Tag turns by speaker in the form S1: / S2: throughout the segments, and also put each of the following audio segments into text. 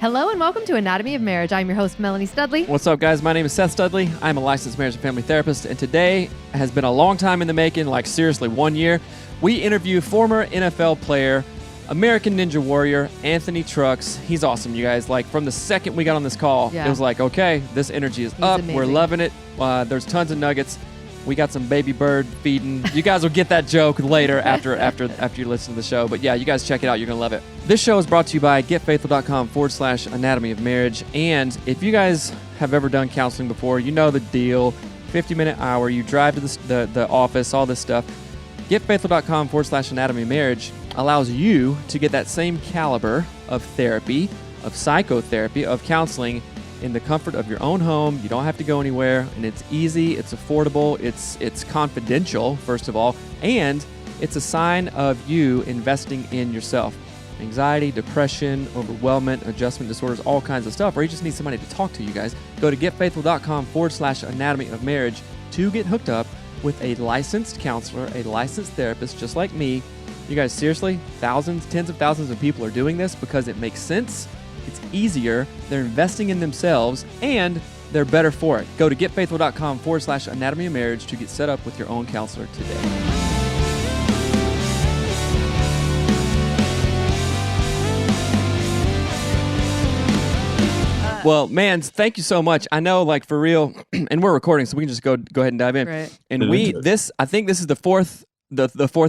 S1: Hello and welcome to Anatomy of Marriage. I'm your host, Melanie Studley.
S2: What's up, guys? My name is Seth Studley. I'm a licensed marriage and family therapist, and today has been a long time in the making, like seriously 1 year. We interview former NFL player, American Ninja Warrior, Anthony Trucks. He's awesome, you guys. Like, from the second we got on this call, It was like, okay, this energy is up.
S1: Amazing.
S2: We're loving it. There's tons of nuggets. We got some baby bird feeding. You guys will get that joke later after you listen to the show. But yeah, you guys check it out. You're going to love it. This show is brought to you by getfaithful.com/anatomy of marriage. And if you guys have ever done counseling before, you know the deal. 50-minute hour. You drive to the office, all this stuff. Getfaithful.com/anatomy of marriage allows you to get that same caliber of therapy, of psychotherapy, of counseling in the comfort of your own home. You don't have to go anywhere, and it's easy, it's affordable, it's confidential, first of all, and it's a sign of you investing in yourself. Anxiety, depression, overwhelmment, adjustment disorders, all kinds of stuff, or you just need somebody to talk to, you guys. Go to getfaithful.com/anatomy of marriage to get hooked up with a licensed counselor, a licensed therapist, just like me. You guys, seriously, thousands, tens of thousands of people are doing this because it makes sense. It's easier, they're investing in themselves, and they're better for it. Go to getfaithful.com/anatomy of marriage to get set up with your own counselor today. Well, man, thank you so much. I know, like, for real, and we're recording, so we can just go ahead and dive in.
S1: Right.
S2: And I think this is the fourth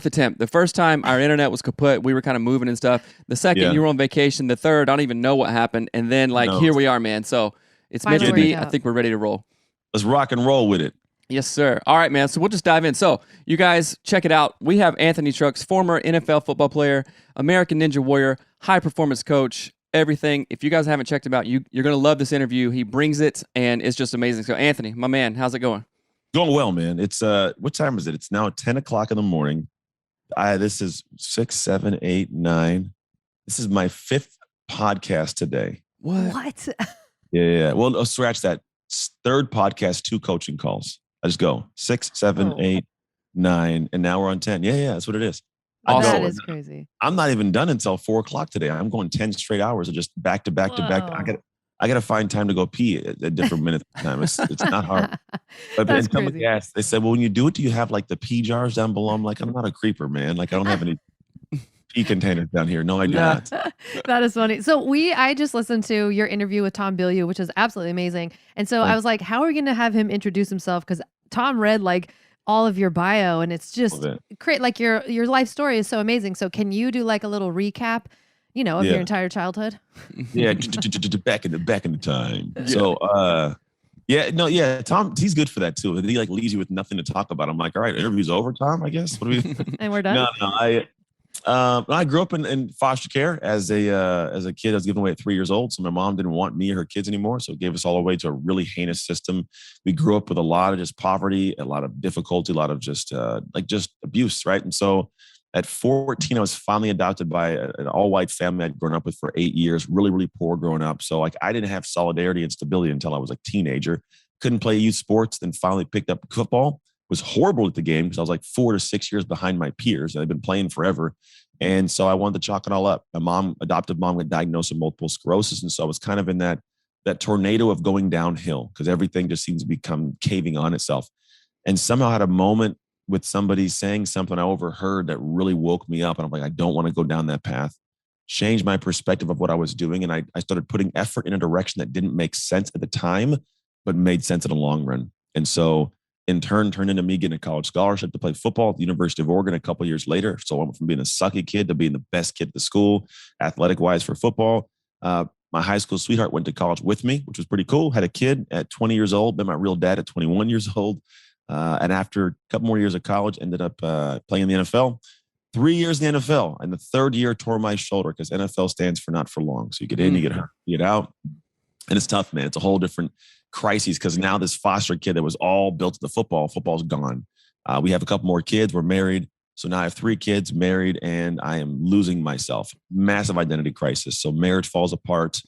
S2: attempt. The first time our internet was kaput, we were kind of moving and stuff. The second, you were on vacation. The third, I don't even know what happened. And then, here we are, man. So it's meant to be. I think we're ready to roll.
S3: Let's rock and roll with it.
S2: Yes, sir. All right, man. So we'll just dive in. So you guys, check it out. We have Anthony Trucks, former NFL football player, American Ninja Warrior, high performance coach, everything. If you guys haven't checked him out, you're going to love this interview. He brings it, and it's just amazing. So Anthony, my man, how's it going?
S3: Going well, man. It's what time is it? It's now 10 o'clock in the morning. This is 6, 7, 8, 9. This is my 5th podcast today.
S1: What?
S3: Yeah. Well, scratch that. 3rd podcast, 2 coaching calls. I just go 6, 7, 8, 9, and now we're on 10. Yeah, that's what it is.
S1: That is crazy.
S3: I'm not even done until 4 o'clock today. I'm going 10 straight hours of just back to back to back. I gotta find time to go pee at different minutes of time. It's not hard. But
S1: That's
S3: then
S1: crazy.
S3: they said, well, when you do it, do you have like the pee jars down below? I'm like, I'm not a creeper, man. Like, I don't have any pee containers down here. No, I do not.
S1: That is funny. So I just listened to your interview with Tom Bilyeu, which is absolutely amazing. And so I was like, how are we going to have him introduce himself? Because Tom read like all of your bio, and it's just great. Like your life story is so amazing. So can you do like a little recap, of your entire childhood?
S3: Yeah, back in the time. Yeah. So Tom, he's good for that too. He like leaves you with nothing to talk about. I'm like, all right, interview's over, Tom, I guess. What do we?
S1: And we're done.
S3: No. I grew up in foster care as a kid. I was given away at 3 years old, so my mom didn't want me or her kids anymore, so it gave us all away to a really heinous system. We grew up with a lot of just poverty, a lot of difficulty, a lot of just abuse, right? And so at 14, I was finally adopted by an all-white family I'd grown up with for 8 years, really, really poor growing up. So like I didn't have solidarity and stability until I was a teenager. Couldn't play youth sports, then finally picked up football. Was horrible at the game because I was like 4 to 6 years behind my peers. I'd been playing forever. And so I wanted to chalk it all up. My adoptive mom, got diagnosed with multiple sclerosis. And so I was kind of in that tornado of going downhill because everything just seems to become caving on itself. And somehow I had a moment with somebody saying something I overheard that really woke me up. And I'm like, I don't want to go down that path. Changed my perspective of what I was doing. And I started putting effort in a direction that didn't make sense at the time, but made sense in the long run. And so in turn, turned into me getting a college scholarship to play football at the University of Oregon a couple of years later. So I went from being a sucky kid to being the best kid at the school, athletic-wise for football. My high school sweetheart went to college with me, which was pretty cool. Had a kid at 20 years old, met my real dad at 21 years old. And after a couple more years of college, ended up playing in the NFL. 3 years in the NFL. And the 3rd year, tore my shoulder because NFL stands for not for long. So you get in, you get hurt, you get out. And it's tough, man. It's a whole different crises because now this foster kid that was all built to the football's gone. We have a couple more kids. We're married. So now I have 3 kids, married, and I am losing myself. Massive identity crisis. So marriage falls apart.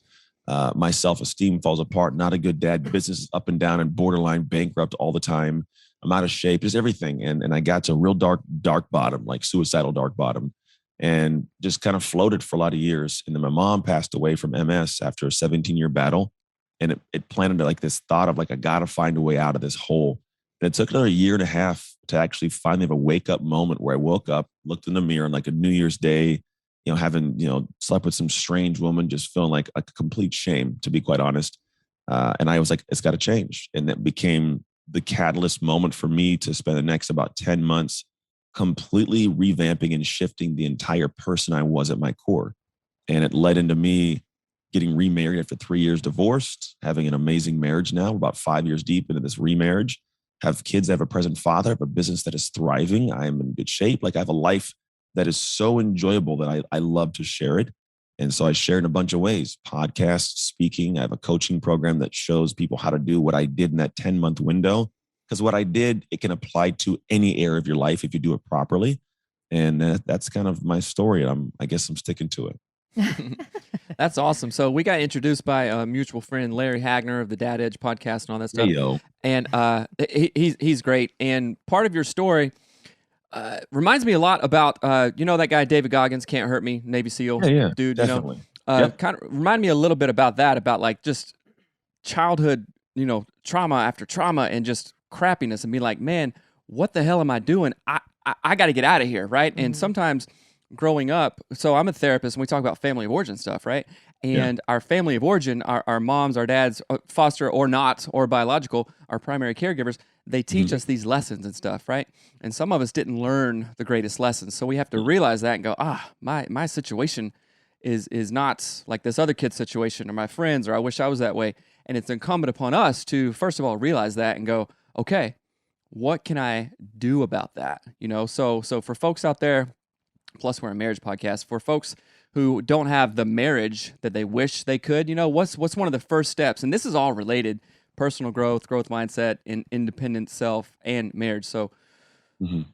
S3: My self-esteem falls apart. Not a good dad. Business is up and down and borderline bankrupt all the time. I'm out of shape, just everything. And I got to a real dark bottom, like suicidal dark bottom. and just kind of floated for a lot of years. And then my mom passed away from MS after a 17-year battle. And it planted like this thought of like, I got to find a way out of this hole. And it took another year and a half to actually finally have a wake up moment where I woke up, looked in the mirror on like a New Year's Day, having, slept with some strange woman, just feeling like a complete shame, to be quite honest. And I was like, it's got to change. And that became the catalyst moment for me to spend the next about 10 months completely revamping and shifting the entire person I was at my core. And it led into me getting remarried after 3 years divorced, having an amazing marriage now. We're about 5 years deep into this remarriage, have kids, I have a present father, I have a business that is thriving. I am in good shape. Like I have a life that is so enjoyable that I love to share it. And so I share in a bunch of ways, podcasts, speaking. I have a coaching program that shows people how to do what I did in that 10-month window. Because what I did, it can apply to any area of your life if you do it properly. And that's kind of my story. I guess I'm sticking to it.
S2: That's awesome. So we got introduced by a mutual friend, Larry Hagner of the Dad Edge podcast and all that stuff.
S3: Hey, yo.
S2: And he's great. And part of your story reminds me a lot about that guy David Goggins, Can't Hurt Me, Navy SEAL dude.
S3: Definitely.
S2: Kind of remind me a little bit about that, about like just childhood, trauma after trauma and just crappiness, and be like, man, what the hell am I doing? I got to get out of here, right? Mm-hmm. And sometimes growing up, so I'm a therapist and we talk about family of origin stuff, right? And our family of origin, our moms, our dads, foster or not, or biological, our primary caregivers, they teach us these lessons and stuff, right? And some of us didn't learn the greatest lessons. So we have to realize that and go, my situation is not like this other kid's situation or my friends, or I wish I was that way. And it's incumbent upon us to, first of all, realize that and go, okay, what can I do about that? So for folks out there, plus we're a marriage podcast, for folks who don't have the marriage that they wish they could, what's one of the first steps? And this is all related: personal growth mindset, and independent self, and marriage. So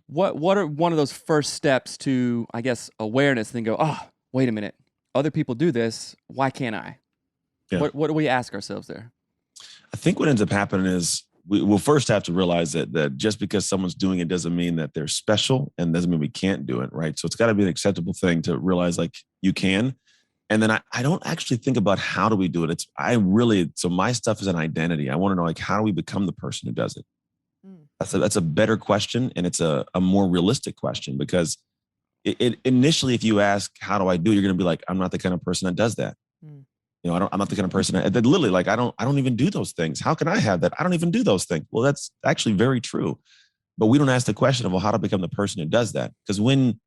S2: what are one of those first steps to, I guess, awareness, and then go, wait a minute, other people do this, why can't I? Yeah. What do we ask ourselves there?
S3: I think what ends up happening is we'll first have to realize that just because someone's doing it doesn't mean that they're special, and doesn't mean we can't do it, right? So it's got to be an acceptable thing to realize like you can. And then I don't actually think about how do we do it. So my stuff is an identity. I want to know, like, how do we become the person who does it? That's a better question. And it's a more realistic question, because it initially, if you ask, how do I do it? You're going to be like, I'm not the kind of person that does that. I'm not the kind of person that literally, like, I don't even do those things. How can I have that? I don't even do those things. Well, that's actually very true. But we don't ask the question of, well, how to become the person who does that? Because when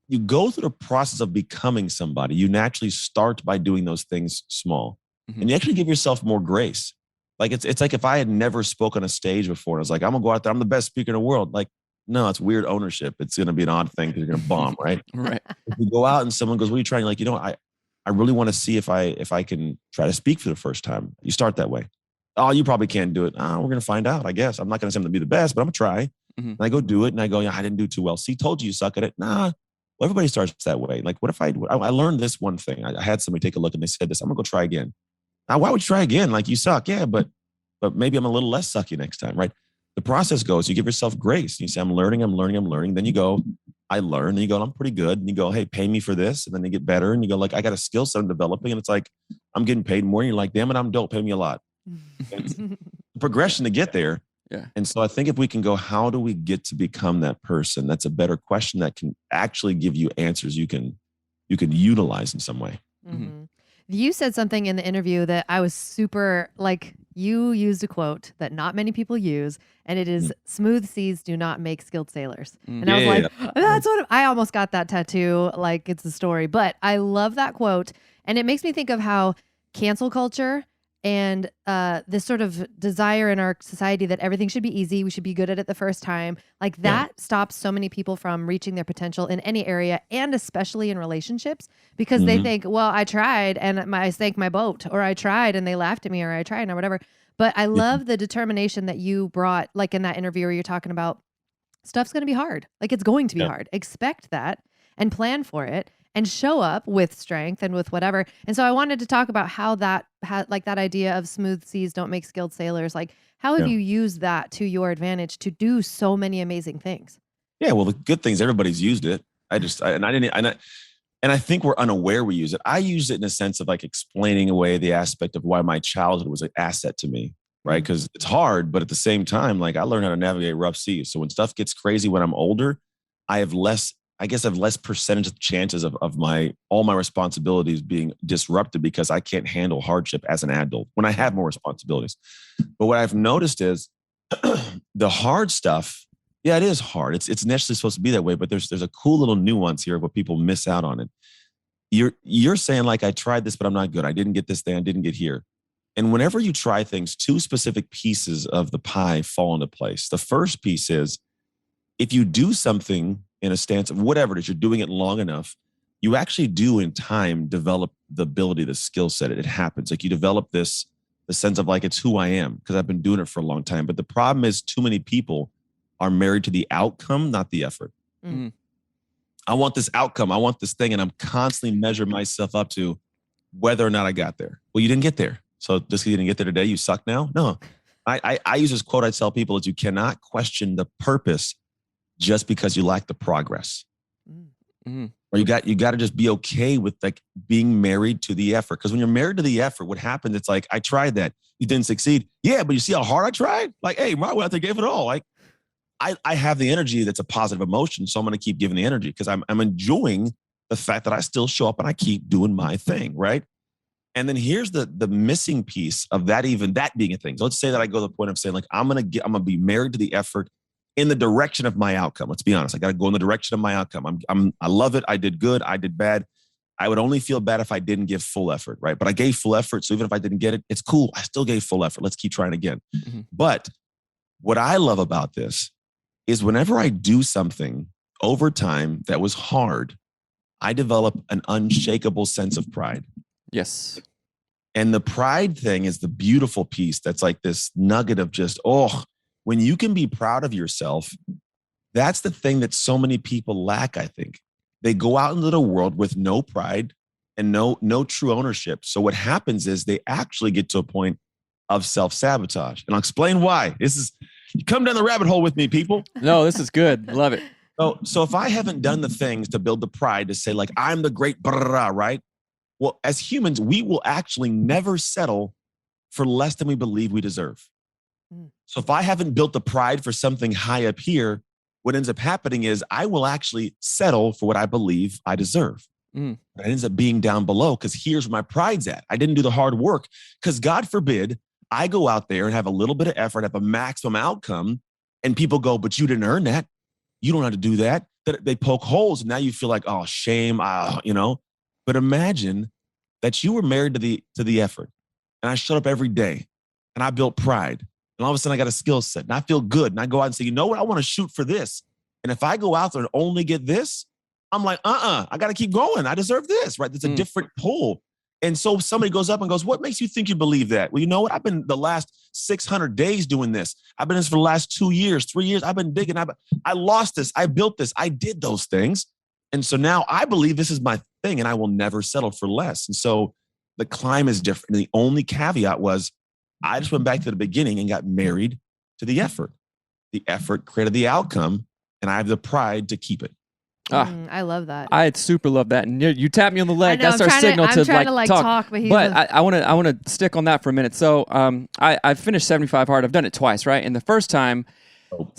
S3: you go through the process of becoming somebody, you naturally start by doing those things small, and you actually give yourself more grace. Like it's like if I had never spoken on a stage before, and I was like, I'm gonna go out there, I'm the best speaker in the world. Like, no, it's weird ownership. It's gonna be an odd thing because you're gonna bomb, right?
S2: Right.
S3: If you go out and someone goes, what are you trying? Like, I really want to see if I can try to speak for the first time. You start that way. Oh, you probably can't do it. We're going to find out, I guess. I'm not going to say I'm going to be the best, but I'm going to try. And I go do it, and I go, I didn't do too well. See, told you suck at it. Nah. Well, everybody starts that way. Like, what if I learned this one thing? I had somebody take a look and they said this. I'm going to go try again. Now, why would you try again? Like, you suck. Yeah, but maybe I'm a little less sucky next time, right? The process goes, you give yourself grace. You say, I'm learning. Then you go, I learn. Then you go, I'm pretty good. And you go, hey, pay me for this. And then you get better. And you go, like, I got a skill set I'm developing. And it's like, I'm getting paid more. And you're like, damn it, I'm dope. Pay me a lot. Progression to get there.
S2: Yeah.
S3: And so I think if we can go, how do we get to become that person? That's a better question that can actually give you answers you can utilize in some way.
S1: You said something in the interview that I was super, like, you used a quote that not many people use, and it is, smooth seas do not make skilled sailors. And I was like, that's what I almost got that tattoo. Like, it's the story, but I love that quote. And it makes me think of how cancel culture and this sort of desire in our society that everything should be easy, we should be good at it the first time, like that stops so many people from reaching their potential in any area, and especially in relationships, because they think, well, I tried and I sank my boat, or I tried and they laughed at me, or I tried or whatever. But I love the determination that you brought, like in that interview where you're talking about stuff's going to be hard. Like, it's going to be hard. Expect that and plan for it, and show up with strength and with whatever. And so I wanted to talk about how that like that idea of smooth seas don't make skilled sailors. Like, how have you used that to your advantage to do so many amazing things?
S3: Yeah, well, the good thing is everybody's used it. And I think we're unaware we use it. I use it in a sense of like explaining away the aspect of why my childhood was an asset to me, right? Because it's hard, but at the same time, like I learned how to navigate rough seas. So when stuff gets crazy when I'm older, I have less percentage of chances of all my responsibilities being disrupted because I can't handle hardship as an adult when I have more responsibilities. But what I've noticed is the hard stuff, yeah, it is hard. It's naturally supposed to be that way, but there's a cool little nuance here of what people miss out on it. You're saying like, I tried this, but I'm not good. I didn't get this thing. I didn't get here. And whenever you try things, two specific pieces of the pie fall into place. The first piece is if you do something in a stance of whatever it is, you're doing it long enough, you actually do in time develop the ability, the skill set. It happens. Like you develop the sense of like, it's who I am because I've been doing it for a long time. But the problem is too many people are married to the outcome, not the effort. Mm-hmm. I want this outcome. I want this thing. And I'm constantly measuring myself up to whether or not I got there. Well, you didn't get there. So just because you didn't get there today, you suck now? No. I use this quote I tell people is you cannot question the purpose just because you lack the progress. Mm-hmm. Or you got to just be okay with like being married to the effort. Because when you're married to the effort, what happens? It's like, I tried that. You didn't succeed. Yeah, but you see how hard I tried? Like, hey, my way out there gave it all. Like, I have the energy that's a positive emotion. So I'm going to keep giving the energy because I'm enjoying the fact that I still show up and I keep doing my thing, right? And then here's the missing piece of that, even that being a thing. So let's say that I go to the point of saying like, I'm going to be married to the effort in the direction of my outcome. Let's be honest. I got to go in the direction of my outcome. I love it. I did good. I did bad. I would only feel bad if I didn't give full effort, right? But I gave full effort. So even if I didn't get it, it's cool. I still gave full effort. Let's keep trying again. Mm-hmm. But what I love about this is whenever I do something over time that was hard, I develop an unshakable sense of pride.
S2: Yes.
S3: And the pride thing is the beautiful piece that's like this nugget of just, when you can be proud of yourself, that's the thing that so many people lack, I think. They go out into the world with no pride and no true ownership. So what happens is they actually get to a point of self-sabotage. And I'll explain why. You come down the rabbit hole with me, people.
S2: No, this is good. Love it.
S3: So if I haven't done the things to build the pride to say like, I'm the great, right? Well, as humans, we will actually never settle for less than we believe we deserve. So if I haven't built the pride for something high up here, what ends up happening is I will actually settle for what I believe I deserve. But it ends up being down below because here's where my pride's at. I didn't do the hard work because God forbid I go out there and have a little bit of effort, have a maximum outcome, and people go, but you didn't earn that. You don't have to do that. They poke holes and now you feel like, oh, shame, But imagine that you were married to the effort and I showed up every day and I built pride. And all of a sudden I got a skill set and I feel good. And I go out and say, you know what? I want to shoot for this. And if I go out there and only get this, I'm like, I got to keep going. I deserve this, right? There's a different pull. And so somebody goes up and goes, what makes you think you believe that? Well, you know what? I've been the last 600 days doing this. I've been this for the last 2 years, 3 years. I've been digging. I lost this. I built this. I did those things. And so now I believe this is my thing and I will never settle for less. And so the climb is different. And the only caveat was I just went back to the beginning and got married to the effort. The effort created the outcome and I have the pride to keep it.
S1: I love that.
S2: I super love that. And you tap me on the leg. That's our signal to talk. But I want to stick on that for a minute. So I finished 75 Hard. I've done it twice, right? And the first time,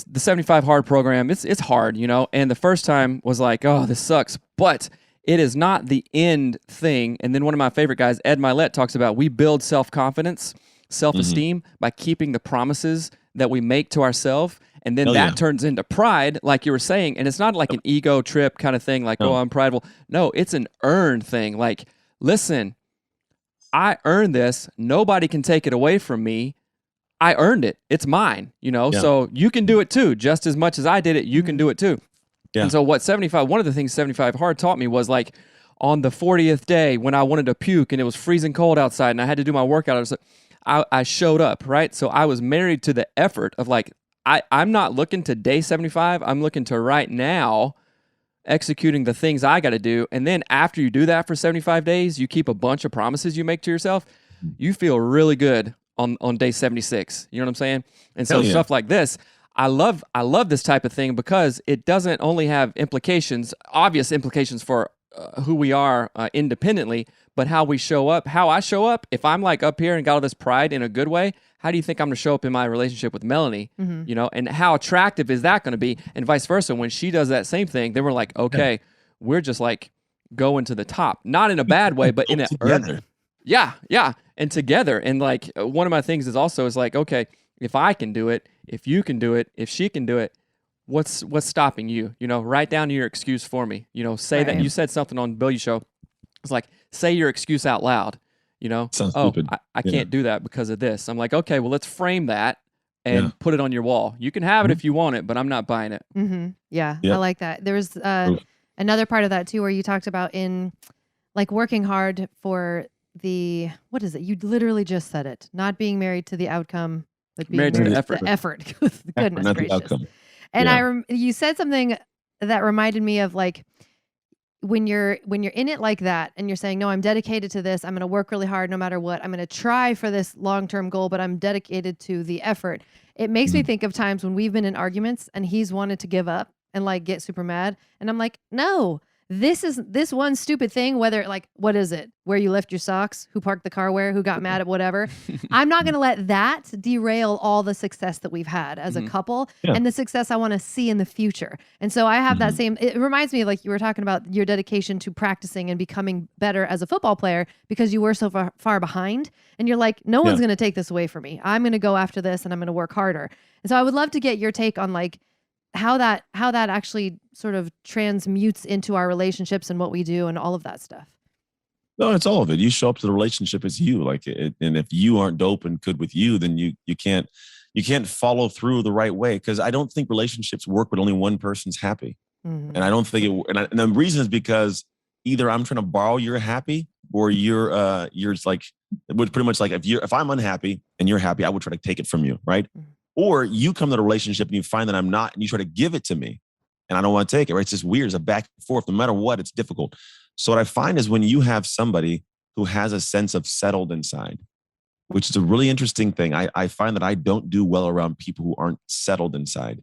S2: the 75 Hard program, it's hard, And the first time was like, oh, this sucks. But it is not the end thing. And then one of my favorite guys, Ed Milet, talks about we build self-confidence, self-esteem by keeping the promises that we make to ourselves. And then that turns into pride, like you were saying. And it's not like an ego trip kind of thing, like, oh, I'm prideful. No, it's an earned thing. Like, listen, I earned this. Nobody can take it away from me. I earned it. It's mine, So you can do it too. Just as much as I did it, you can do it too. Yeah. And so one of the things 75 Hard taught me was like on the 40th day when I wanted to puke and it was freezing cold outside and I had to do my workout, I showed up, right? So I was married to the effort of like, I'm not looking to day 75. I'm looking to right now executing the things I got to do. And then after you do that for 75 days, you keep a bunch of promises you make to yourself. You feel really good on day 76. You know what I'm saying? And so stuff like this, I love this type of thing because it doesn't only have obvious implications for who we are independently, but how we show up, how I show up. If I'm like up here and got all this pride in a good way, how do you think I'm going to show up in my relationship with Melanie? You know, and how attractive is that going to be? And vice versa. When she does that same thing, then we're like, okay, we're just like going to the top, not in a bad way, but in a
S3: together.
S2: Yeah. And together. And like one of my things is also is like, okay, if I can do it, if you can do it, if she can do it, what's stopping you? You know, write down your excuse for me. You know, say that you said something on Bill You Show. It's like, say your excuse out loud. You know,
S3: stupid.
S2: I can't do that because of this. I'm like, okay, well, let's frame that and put it on your wall. You can have it if you want it, but I'm not buying it.
S1: Yeah, I like that. There was another part of that too, where you talked about in like working hard for what is it? You literally just said it. Not being married to the outcome, but being married to the effort. The effort. Goodness gracious. And you said something that reminded me of like when you're in it like that and you're saying, no, I'm dedicated to this. I'm going to work really hard no matter what. I'm going to try for this long-term goal, but I'm dedicated to the effort. It makes me think of times when we've been in arguments and he's wanted to give up and like get super mad. And I'm like, no, this one stupid thing, whether like, what is it? Where you left your socks, who parked the car where, who got mad at whatever. I'm not going to let that derail all the success that we've had as a couple and the success I want to see in the future. And so I have that same, it reminds me of like you were talking about your dedication to practicing and becoming better as a football player because you were so far behind and you're like, no one's going to take this away from me. I'm going to go after this and I'm going to work harder. And so I would love to get your take on like, how that actually sort of transmutes into our relationships and what we do and all of that stuff.
S3: No, it's all of it. You show up to the relationship as you like it, and if you aren't dope and good with you, then you can't follow through the right way. Because I don't think relationships work when only one person's happy, and I don't think it. And the reason is because either I'm trying to borrow your happy, or you're like, it would pretty much like if I'm unhappy and you're happy, I would try to take it from you, right? Or you come to the relationship and you find that I'm not, and you try to give it to me and I don't want to take it, right? It's just weird. It's a back and forth. No matter what, it's difficult. So what I find is when you have somebody who has a sense of settled inside, which is a really interesting thing. I find that I don't do well around people who aren't settled inside.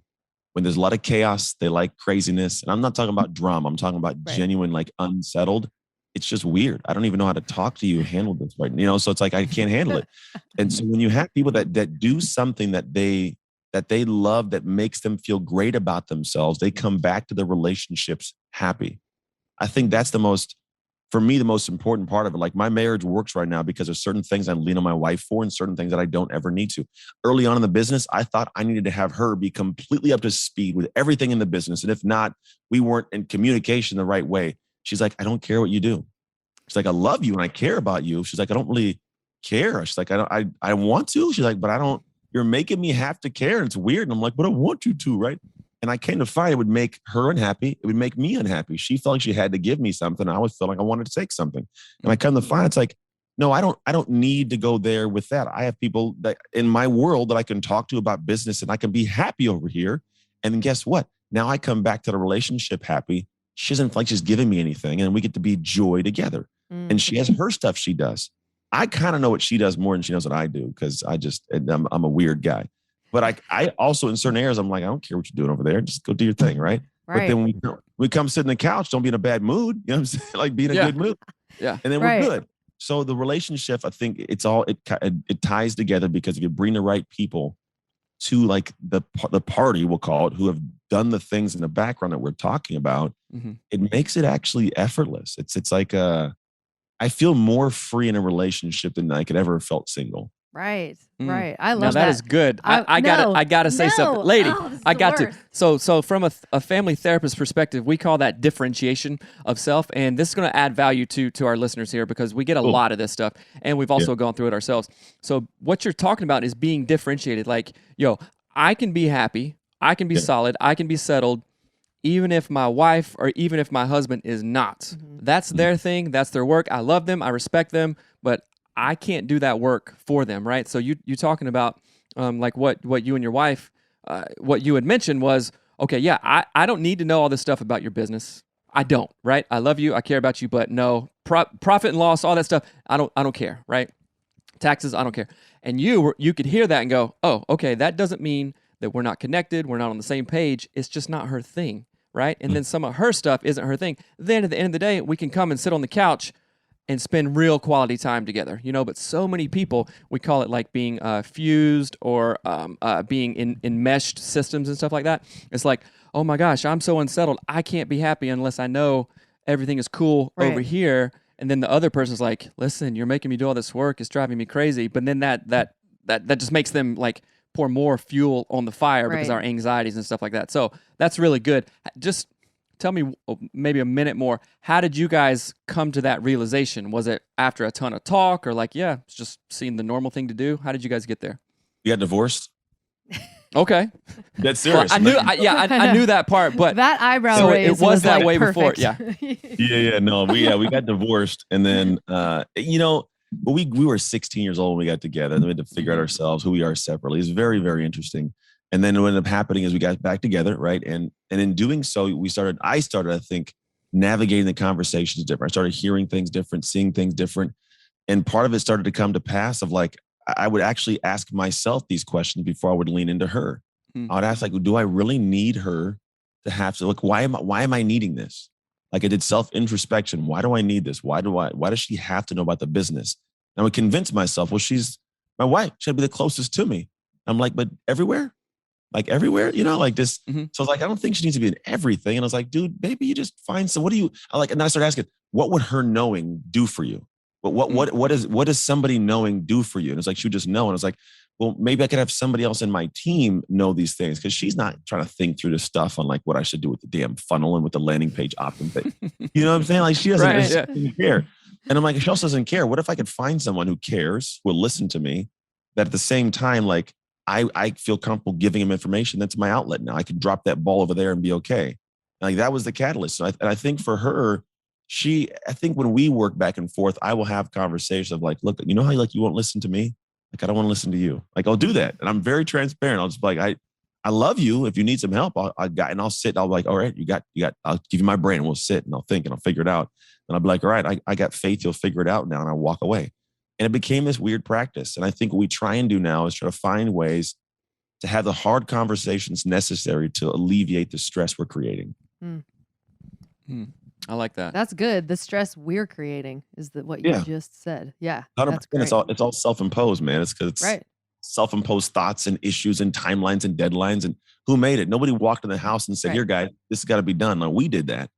S3: When there's a lot of chaos, they like craziness. And I'm not talking about drama. I'm talking about genuine, like unsettled. It's just weird. I don't even know how to talk to you, handle this right. You know, so it's like, I can't handle it. And so when you have people that do something that they love, that makes them feel great about themselves, they come back to their relationships happy. I think that's the most important part of it. Like my marriage works right now because there's certain things I lean on my wife for and certain things that I don't ever need to. Early on in the business, I thought I needed to have her be completely up to speed with everything in the business. And if not, we weren't in communication the right way. She's like, I don't care what you do. She's like, I love you and I care about you. She's like, I don't really care. She's like, I want to. She's like, but I don't, you're making me have to care. And it's weird. And I'm like, but I want you to, right? And I came to find it would make her unhappy. It would make me unhappy. She felt like she had to give me something. I always felt like I wanted to take something. And I come to find it's like, no, I don't need to go there with that. I have people that in my world that I can talk to about business and I can be happy over here. And then guess what? Now I come back to the relationship happy. She doesn't feel like she's giving me anything, and we get to be joy together. And she has her stuff she does. I kind of know what she does more than she knows what I do because I'm a weird guy. But I also in certain areas I'm like, I don't care what you're doing over there. Just go do your thing, right? But then when we come sit on the couch, don't be in a bad mood. You know what I'm saying? Like be in a good mood. Yeah. And then we're good. So the relationship, I think it ties together because if you bring the right people to like the party, we'll call it, who have done the things in the background that we're talking about, it makes it actually effortless. It's like I feel more free in a relationship than I could ever have felt single.
S1: Right. I love that.
S2: That is good. I gotta say something, lady. I got to. So from a family therapist perspective, we call that differentiation of self, and this is going to add value to our listeners here because we get a lot of this stuff, and we've also gone through it ourselves. So what you're talking about is being differentiated. Like, I can be happy, I can be solid, I can be settled, even if my wife or even if my husband is not. That's their thing. That's their work. I love them. I respect them, but I can't do that work for them, right? So you're talking about like what you and your wife, what you had mentioned was, okay, yeah, I don't need to know all this stuff about your business. I don't, right? I love you, I care about you, but no, profit and loss, all that stuff, I don't care, right? Taxes, I don't care. And you could hear that and go, oh, okay, that doesn't mean that we're not connected, we're not on the same page. It's just not her thing, right? And then some of her stuff isn't her thing. Then at the end of the day, we can come and sit on the couch and spend real quality time together, but so many people, we call it like being fused or being in enmeshed systems and stuff like that. It's like, oh my gosh, I'm so unsettled. I can't be happy unless I know everything is cool over here. And then the other person's like, listen, you're making me do all this work. It's driving me crazy. But then that just makes them like pour more fuel on the fire because our anxieties and stuff like that. So that's really good. Just tell me maybe a minute more. How did you guys come to that realization? Was it after a ton of talk or like, yeah, it's just seeing the normal thing to do? How did you guys get there?
S3: You got divorced?
S2: Okay.
S3: That's serious.
S2: Well, I knew that part, but
S1: that eyebrow raise
S2: it was that
S1: like
S2: way
S1: perfect.
S2: before. Yeah.
S3: No, we got divorced. And then, but we were 16 years old when we got together and we had to figure out ourselves, who we are separately. It's very, very interesting. And then what ended up happening is we got back together, right? And in doing so, I started, I think, navigating the conversations different. I started hearing things different, seeing things different. And part of it started to come to pass of like, I would actually ask myself these questions before I would lean into her. I would ask like, do I really need her to have to look, why am I needing this? Like I did self-introspection. Why do I need this? Why does she have to know about the business? And I would convince myself, well, she's my wife. She'll be the closest to me. I'm like, but everywhere? Like everywhere, like this. So I was like, I don't think she needs to be in everything. And I was like, dude, maybe you just find some, and I started asking, what would her knowing do for you? But what does somebody knowing do for you? And it's like, she would just know. And I was like, well, maybe I could have somebody else in my team know these things because she's not trying to think through this stuff on like what I should do with the damn funnel and with the landing page opt-in thing. You know what I'm saying? Like she doesn't care. And I'm like, she also doesn't care. What if I could find someone who cares, who will listen to me, that at the same time, like I feel comfortable giving him information. That's my outlet now. I could drop that ball over there and be okay. And like that was the catalyst. So I think for her, I think when we work back and forth, I will have conversations of like, look, you know how like you won't listen to me? Like, I don't want to listen to you. Like, I'll do that. And I'm very transparent. I'll just be like, I love you. If you need some help, I'll sit. I'll be like, all right, you got, I'll give you my brain and we'll sit and I'll think and I'll figure it out. And I'll be like, all right, I got faith. You'll figure it out now. And I walk away. And it became this weird practice. And I think what we try and do now is try to find ways to have the hard conversations necessary to alleviate the stress we're creating.
S2: I like that.
S1: That's good. The stress we're creating is what you just said. Yeah.
S3: 100%. It's all self-imposed, man. It's because it's self-imposed thoughts and issues and timelines and deadlines. And who made it? Nobody walked in the house and said, here, guys, this has got to be done. Like, we did that.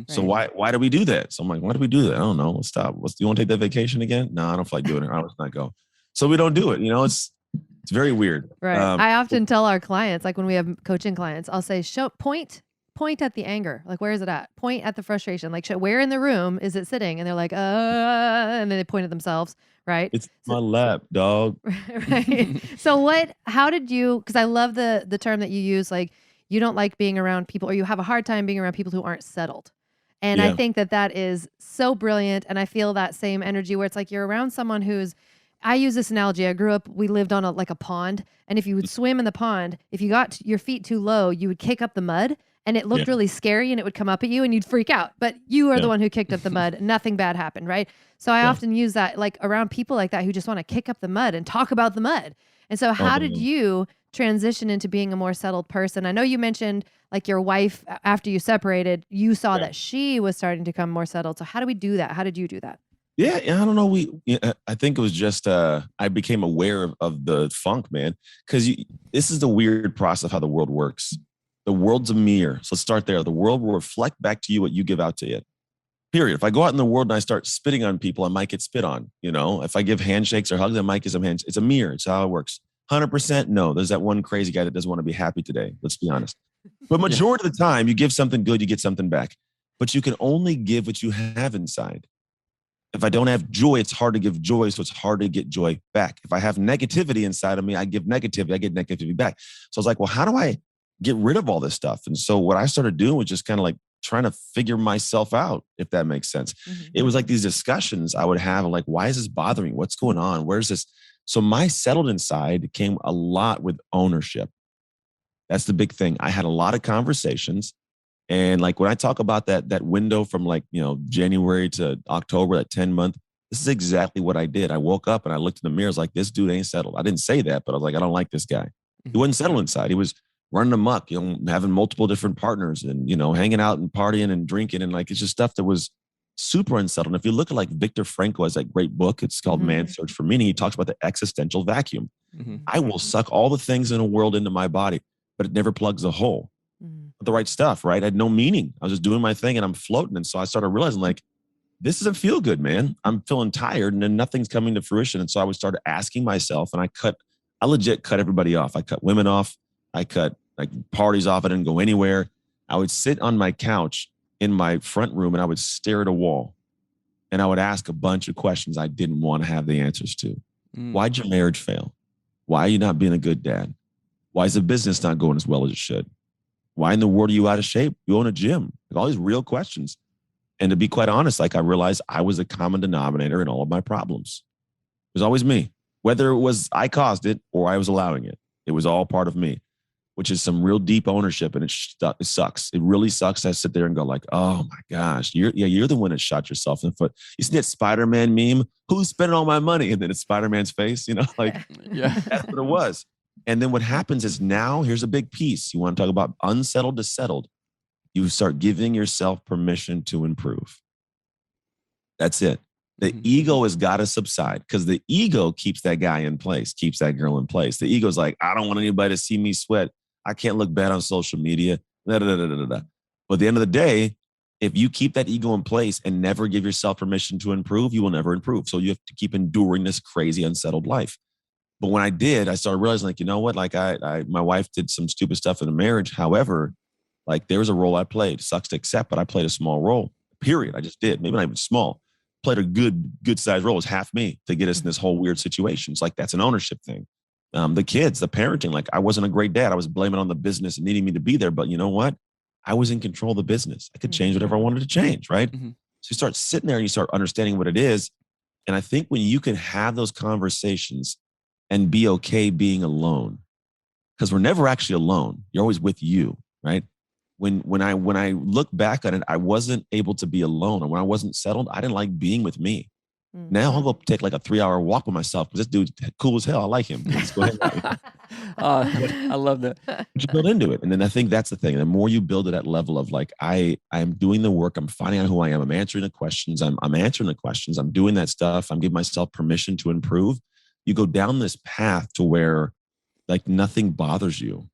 S3: So why do we do that? So I'm like, why do we do that? I don't know. Let's stop. You want to take that vacation again? No, I don't feel like doing it. Let's not go. So we don't do it. It's very weird.
S1: Right. I often tell our clients, like when we have coaching clients, I'll say, point at the anger. Like, where is it at? Point at the frustration. Like, where in the room is it sitting? And they're like, and then they point at themselves. Right.
S3: It's my lap, dog.
S1: Right. So how did you, because I love the term that you use, like, you don't like being around people, or you have a hard time being around people who aren't settled. And I think that is so brilliant. And I feel that same energy where it's like you're around someone I use this analogy. We lived on a pond. And if you would swim in the pond, if you got your feet too low, you would kick up the mud and it looked really scary and it would come up at you and you'd freak out. But you are the one who kicked up the mud. Nothing bad happened, right? So I often use that like around people like that who just want to kick up the mud and talk about the mud. And so how did you transition into being a more settled person? I know you mentioned like your wife, after you separated, you saw that she was starting to become more settled. So how do we do that? How did you do that?
S3: Yeah, I don't know. I think it was just I became aware of the funk, man, because this is the weird process of how the world works. The world's a mirror. So let's start there. The world will reflect back to you what you give out to it. Period. If I go out in the world and I start spitting on people, I might get spit on. If I give handshakes or hugs, I might get some hands. It's a mirror. It's how it works. 100% no. There's that one crazy guy that doesn't want to be happy today. Let's be honest. But majority of the time, you give something good, you get something back. But you can only give what you have inside. If I don't have joy, it's hard to give joy, so it's hard to get joy back. If I have negativity inside of me, I give negativity, I get negativity back. So I was like, well, how do I get rid of all this stuff? And so what I started doing was just kind of like trying to figure myself out, if that makes sense. It was like these discussions I would have, like, why is this bothering me? What's going on? Where's this? So my settled inside came a lot with ownership. That's the big thing. I had a lot of conversations. And like when I talk about that window from like, January to October, that 10-month, this is exactly what I did. I woke up and I looked in the mirror. I was like, this dude ain't settled. I didn't say that, but I was like, I don't like this guy. He wasn't settled inside. He was running amok, having multiple different partners and, hanging out and partying and drinking. And like, it's just stuff that was super unsettled. And if you look at like Viktor Frankl has that great book, it's called Man's Search for Meaning. He talks about the existential vacuum. I will suck all the things in the world into my body, but it never plugs a hole. The right stuff, right? I had no meaning. I was just doing my thing and I'm floating. And so I started realizing like, this doesn't feel good, man. I'm feeling tired and then nothing's coming to fruition. And so I would start asking myself, and I legit cut everybody off. I cut women off. I cut like parties off. I didn't go anywhere. I would sit on my couch in my front room and I would stare at a wall and I would ask a bunch of questions I didn't want to have the answers to. Why'd your marriage fail? Why are you not being a good dad? Why is the business not going as well as it should? Why in the world are you out of shape? You own a gym. Like all these real questions. And to be quite honest, like I realized I was a common denominator in all of my problems. It was always me. Whether it was I caused it or I was allowing it, it was all part of me, which is some real deep ownership. And it sucks. It really sucks. I sit there and go like, oh my gosh, you're the one that shot yourself in the foot. You see that Spider-Man meme? Who's spending all my money? And then it's Spider-Man's face, like, yeah, that's what it was. And then what happens is now here's a big piece. You want to talk about unsettled to settled. You start giving yourself permission to improve. That's it. The ego has got to subside because the ego keeps that guy in place, keeps that girl in place. The ego's like, I don't want anybody to see me sweat. I can't look bad on social media. Da, da, da, da, da. But at the end of the day, if you keep that ego in place and never give yourself permission to improve, you will never improve. So you have to keep enduring this crazy, unsettled life. But when I did, I started realizing, like, you know what? Like my wife did some stupid stuff in the marriage. However, like there was a role I played. Sucks to accept, but I played a small role. Period. I just did. Maybe not even small. Played a good sized role. It was half me to get us in this whole weird situation. It's like that's an ownership thing. The kids, the parenting. Like I wasn't a great dad. I was blaming on the business and needing me to be there. But you know what? I was in control of the business. I could change whatever I wanted to change. Right. So you start sitting there and you start understanding what it is. And I think when you can have those conversations and be okay being alone, because we're never actually alone. You're always with you, right? When I look back on it, I wasn't able to be alone. And when I wasn't settled, I didn't like being with me. Now I'll go take like a 3-hour walk with myself because this dude's cool as hell. I like him. Let's go ahead.
S2: I love that.
S3: You build into it. And then I think that's the thing. The more you build at that level of like, I'm doing the work. I'm finding out who I am. I'm answering the questions. I'm answering the questions. I'm doing that stuff. I'm giving myself permission to improve. You go down this path to where like nothing bothers you.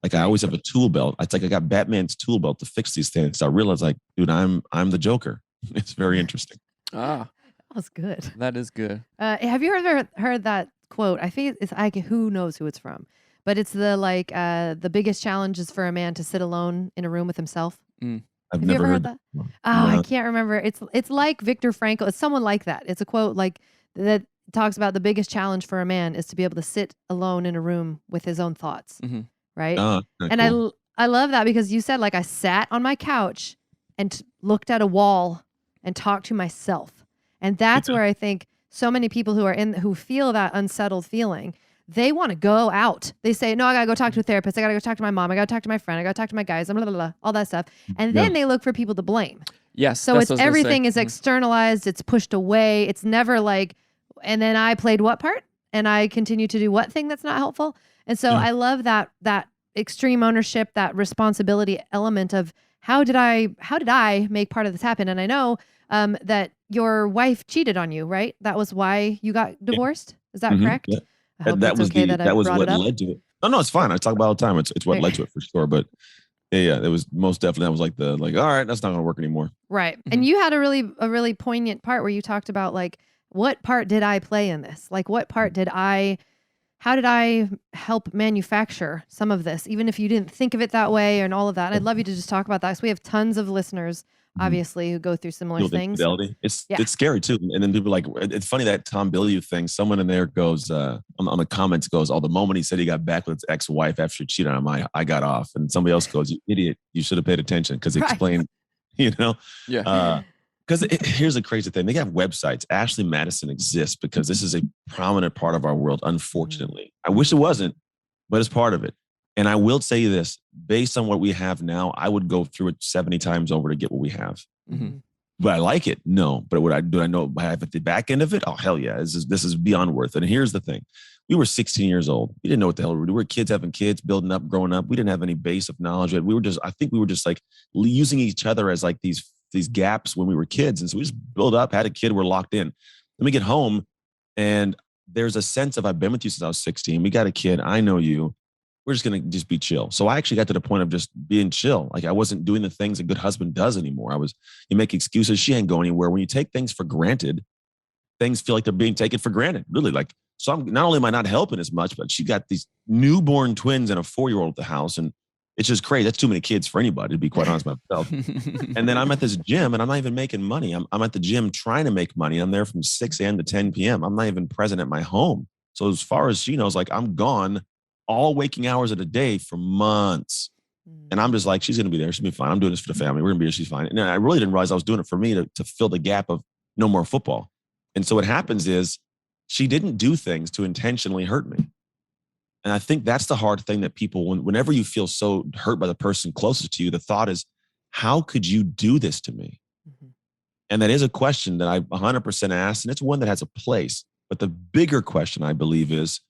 S3: Like I always have a tool belt. It's like I got Batman's tool belt to fix these things. So I realized like, dude, I'm the Joker. It's very interesting.
S1: That was good.
S2: That is good.
S1: Have you heard that quote? I think it's who knows who it's from, but it's the biggest challenge is for a man to sit alone in a room with himself.
S3: I've never heard that.
S1: Oh, I can't remember. It's like Viktor Frankl. It's someone like that. It's a quote like that talks about the biggest challenge for a man is to be able to sit alone in a room with his own thoughts. Right. And cool. I love that because you said like I sat on my couch and looked at a wall and talked to myself. And that's where I think so many people who feel that unsettled feeling, they want to go out. They say, no, I got to go talk to a therapist. I got to go talk to my mom. I got to talk to my friend. I got to talk to my guys, blah, blah, blah, all that stuff. And then they look for people to blame.
S2: Yes.
S1: So it's everything is externalized. It's pushed away. It's never like, and then I played what part and I continue to do what thing that's not helpful. And so I love that extreme ownership, that responsibility element of how did I make part of this happen? And I know that your wife cheated on you, right? That was why you got divorced. Is that correct?
S3: Yeah.
S1: I hope
S3: that was
S1: okay
S3: that was what led to it. No, it's fine. I talk about it all the time. It's what led to it for sure. But yeah, it was most definitely that was like all right, that's not gonna work anymore.
S1: Right. And you had a really poignant part where you talked about like, what part did I play in this? Like how did I help manufacture some of this, even if you didn't think of it that way and all of that? And I'd love you to just talk about that because we have tons of listeners, obviously, who go through similar things.
S3: Infidelity. It's scary too. And then people are like, it's funny that Tom Bilyeu thing. Someone in there goes on the comments goes, the moment he said he got back with his ex-wife after she cheated on him, I got off. And somebody else goes, you idiot, you should have paid attention because he explained,
S2: Yeah.
S3: Because here's the crazy thing. They have websites. Ashley Madison exists because this is a prominent part of our world, unfortunately. I wish it wasn't, but it's part of it. And I will say this, based on what we have now, I would go through it 70 times over to get what we have. Would I like it? No. But do I know I have at the back end of it? Oh, hell yeah. This is beyond worth it. And here's the thing. We were 16 years old. We didn't know what the hell we were doing. We were kids having kids, building up, growing up. We didn't have any base of knowledge. I think we were just like using each other as like these gaps when we were kids. And so we just built up, had a kid, we're locked in. Then we get home and there's a sense of, I've been with you since I was 16. We got a kid. I know you. We're just going to just be chill. So I actually got to the point of just being chill. Like I wasn't doing the things a good husband does anymore. You make excuses. She ain't going anywhere. When you take things for granted, things feel like they're being taken for granted. Really, like, so not only am I not helping as much, but she got these newborn twins and a 4-year-old at the house. And it's just crazy. That's too many kids for anybody, to be quite honest with myself. And then I'm at this gym and I'm not even making money. I'm at the gym trying to make money. I'm there from 6 a.m. to 10 p.m. I'm not even present at my home. So as far as she knows, like I'm gone all waking hours of the day for months. And I'm just like, she's going to be there. She'll be fine. I'm doing this for the family. We're going to be here. She's fine. And I really didn't realize I was doing it for me to fill the gap of no more football. And so what happens is she didn't do things to intentionally hurt me. And I think that's the hard thing that people, whenever you feel so hurt by the person closest to you, the thought is, how could you do this to me? Mm-hmm. And that is a question that I 100% asked. And it's one that has a place. But the bigger question, I believe, is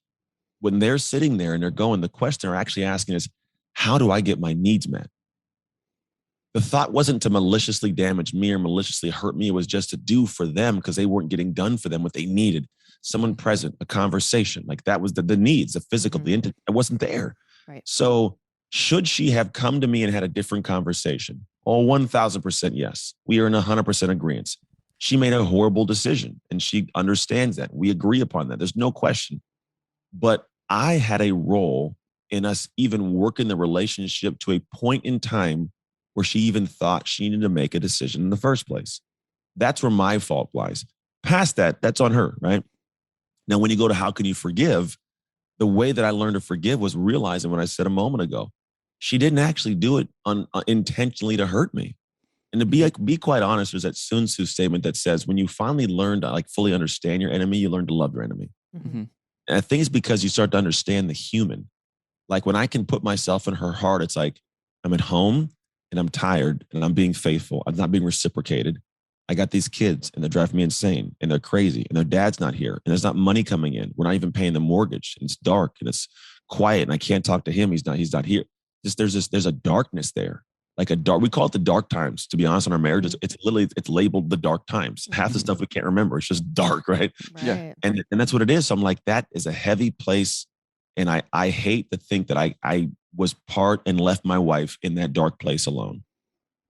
S3: when they're sitting there and they're going, the question they're actually asking is, how do I get my needs met? The thought wasn't to maliciously damage me or maliciously hurt me. It was just to do for them because they weren't getting done for them what they needed. Someone present, a conversation. Like that was the needs, the physical, the intimate. It wasn't there.
S1: Right.
S3: So should she have come to me and had a different conversation? Oh, 1,000% yes. We are in 100% agreement. She made a horrible decision and she understands that. We agree upon that. There's no question. But I had a role in us even working the relationship to a point in time where she even thought she needed to make a decision in the first place. That's where my fault lies. Past that, that's on her, right? Now, when you go to how can you forgive, the way that I learned to forgive was realizing what I said a moment ago. She didn't actually do it intentionally to hurt me. And to be quite honest, there's that Sun Tzu statement that says, when you finally learn to like fully understand your enemy, you learn to love your enemy. Mm-hmm. And I think it's because you start to understand the human. Like when I can put myself in her heart, it's like I'm at home and I'm tired and I'm being faithful. I'm not being reciprocated. I got these kids and they're driving me insane and they're crazy and their dad's not here and there's not money coming in. We're not even paying the mortgage and it's dark and it's quiet and I can't talk to him. He's not here. There's a darkness there. Like we call it the dark times, to be honest, in our marriage. It's labeled the dark times. Half the stuff we can't remember. It's just dark, right? Yeah. And that's what it is. So I'm like, that is a heavy place. And I hate to think that I was part and left my wife in that dark place alone.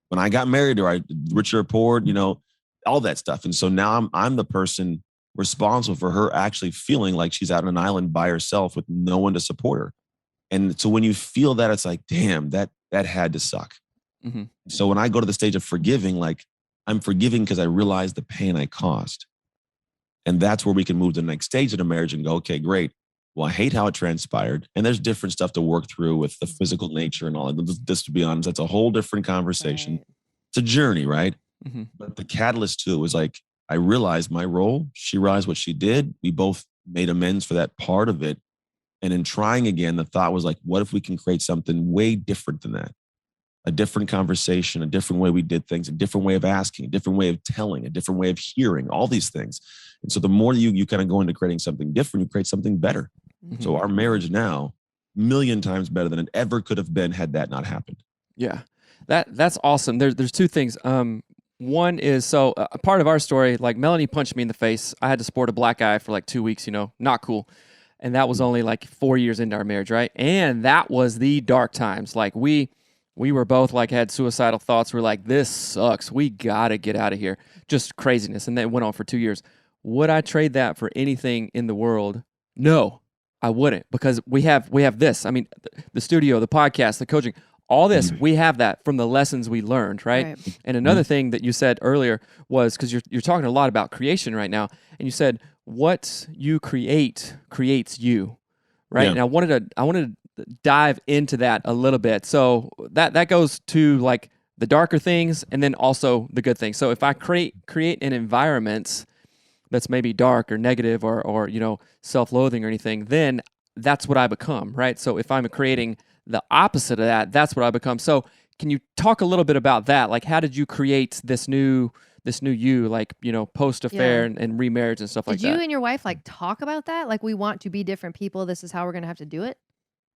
S3: When I got married to her, rich or poor, all that stuff. And so now I'm the person responsible for her actually feeling like she's out on an island by herself with no one to support her. And so when you feel that, it's like, damn, that had to suck. Mm-hmm. So when I go to the stage of forgiving, like I'm forgiving because I realize the pain I caused. And that's where we can move to the next stage of the marriage and go, okay, great. Well, I hate how it transpired. And there's different stuff to work through with the physical nature and all that. This, to be honest, that's a whole different conversation. Right. It's a journey, right? Mm-hmm. But the catalyst to it was like, I realized my role. She realized what she did. We both made amends for that part of it. And in trying again, the thought was like, what if we can create something way different than that? A different conversation, a different way we did things, a different way of asking, a different way of telling, a different way of hearing, all these things. And so the more you kind of go into creating something different, you create something better. Mm-hmm. So our marriage now, 1,000,000 times better than it ever could have been had that not happened.
S2: Yeah, that's awesome. There's two things. One is, a part of our story, like Melanie punched me in the face. I had to sport a black eye for like 2 weeks, not cool. And that was only like 4 years into our marriage, right? And that was the dark times. Like we were both like had suicidal thoughts. We're like, this sucks. We got to get out of here. Just craziness. And that went on for 2 years. Would I trade that for anything in the world? No, I wouldn't, because we have this. I mean, the studio, the podcast, the coaching, all this, we have that from the lessons we learned, right? And another thing that you said earlier was, because you're talking a lot about creation right now, and you said what you create creates you, right? Yeah. And I wanted to dive into that a little bit. So that goes to like the darker things and then also the good things. So if I create an environment that's maybe dark or negative or self-loathing or anything, then that's what I become, right? So if I'm creating the opposite of that, that's what I become. So can you talk a little bit about that? Like, how did you create this new this new you, like, post affair and remarriage and stuff like that.
S1: Did you and your wife like talk about that? Like, we want to be different people. This is how we're going to have to do it.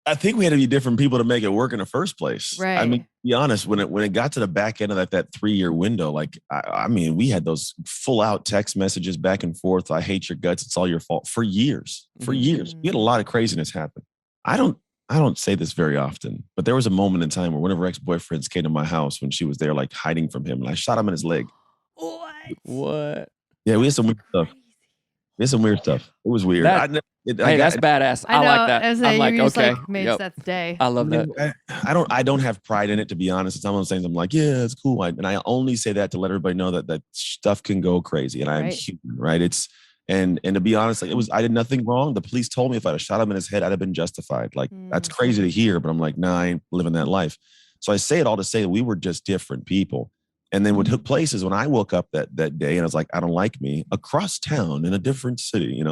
S3: I think we had to be different people to make it work in the first place.
S1: Right.
S3: I mean, to be honest, when it got to the back end of that 3-year window, like, I mean, we had those full out text messages back and forth. I hate your guts. It's all your fault for years. For years. We had a lot of craziness happen. I don't say this very often, but there was a moment in time where one of her ex-boyfriends came to my house when she was there, like hiding from him, and I shot him in his leg.
S2: What?
S3: Yeah, we had some weird stuff. It was weird.
S2: That's badass. I like that. I'm like, okay,
S1: made Seth's day.
S2: I love that.
S3: I don't have pride in it, to be honest. It's one of those things I'm like, yeah, it's cool. And I only say that to let everybody know that stuff can go crazy, and I'm human, right? And to be honest, like, I did nothing wrong. The police told me if I'd have shot him in his head, I'd have been justified. Like, that's crazy to hear, but I'm like, nah, I ain't living that life. So I say it all to say that we were just different people. And then what took place is when I woke up that day and I was like, I don't like me, across town in a different city,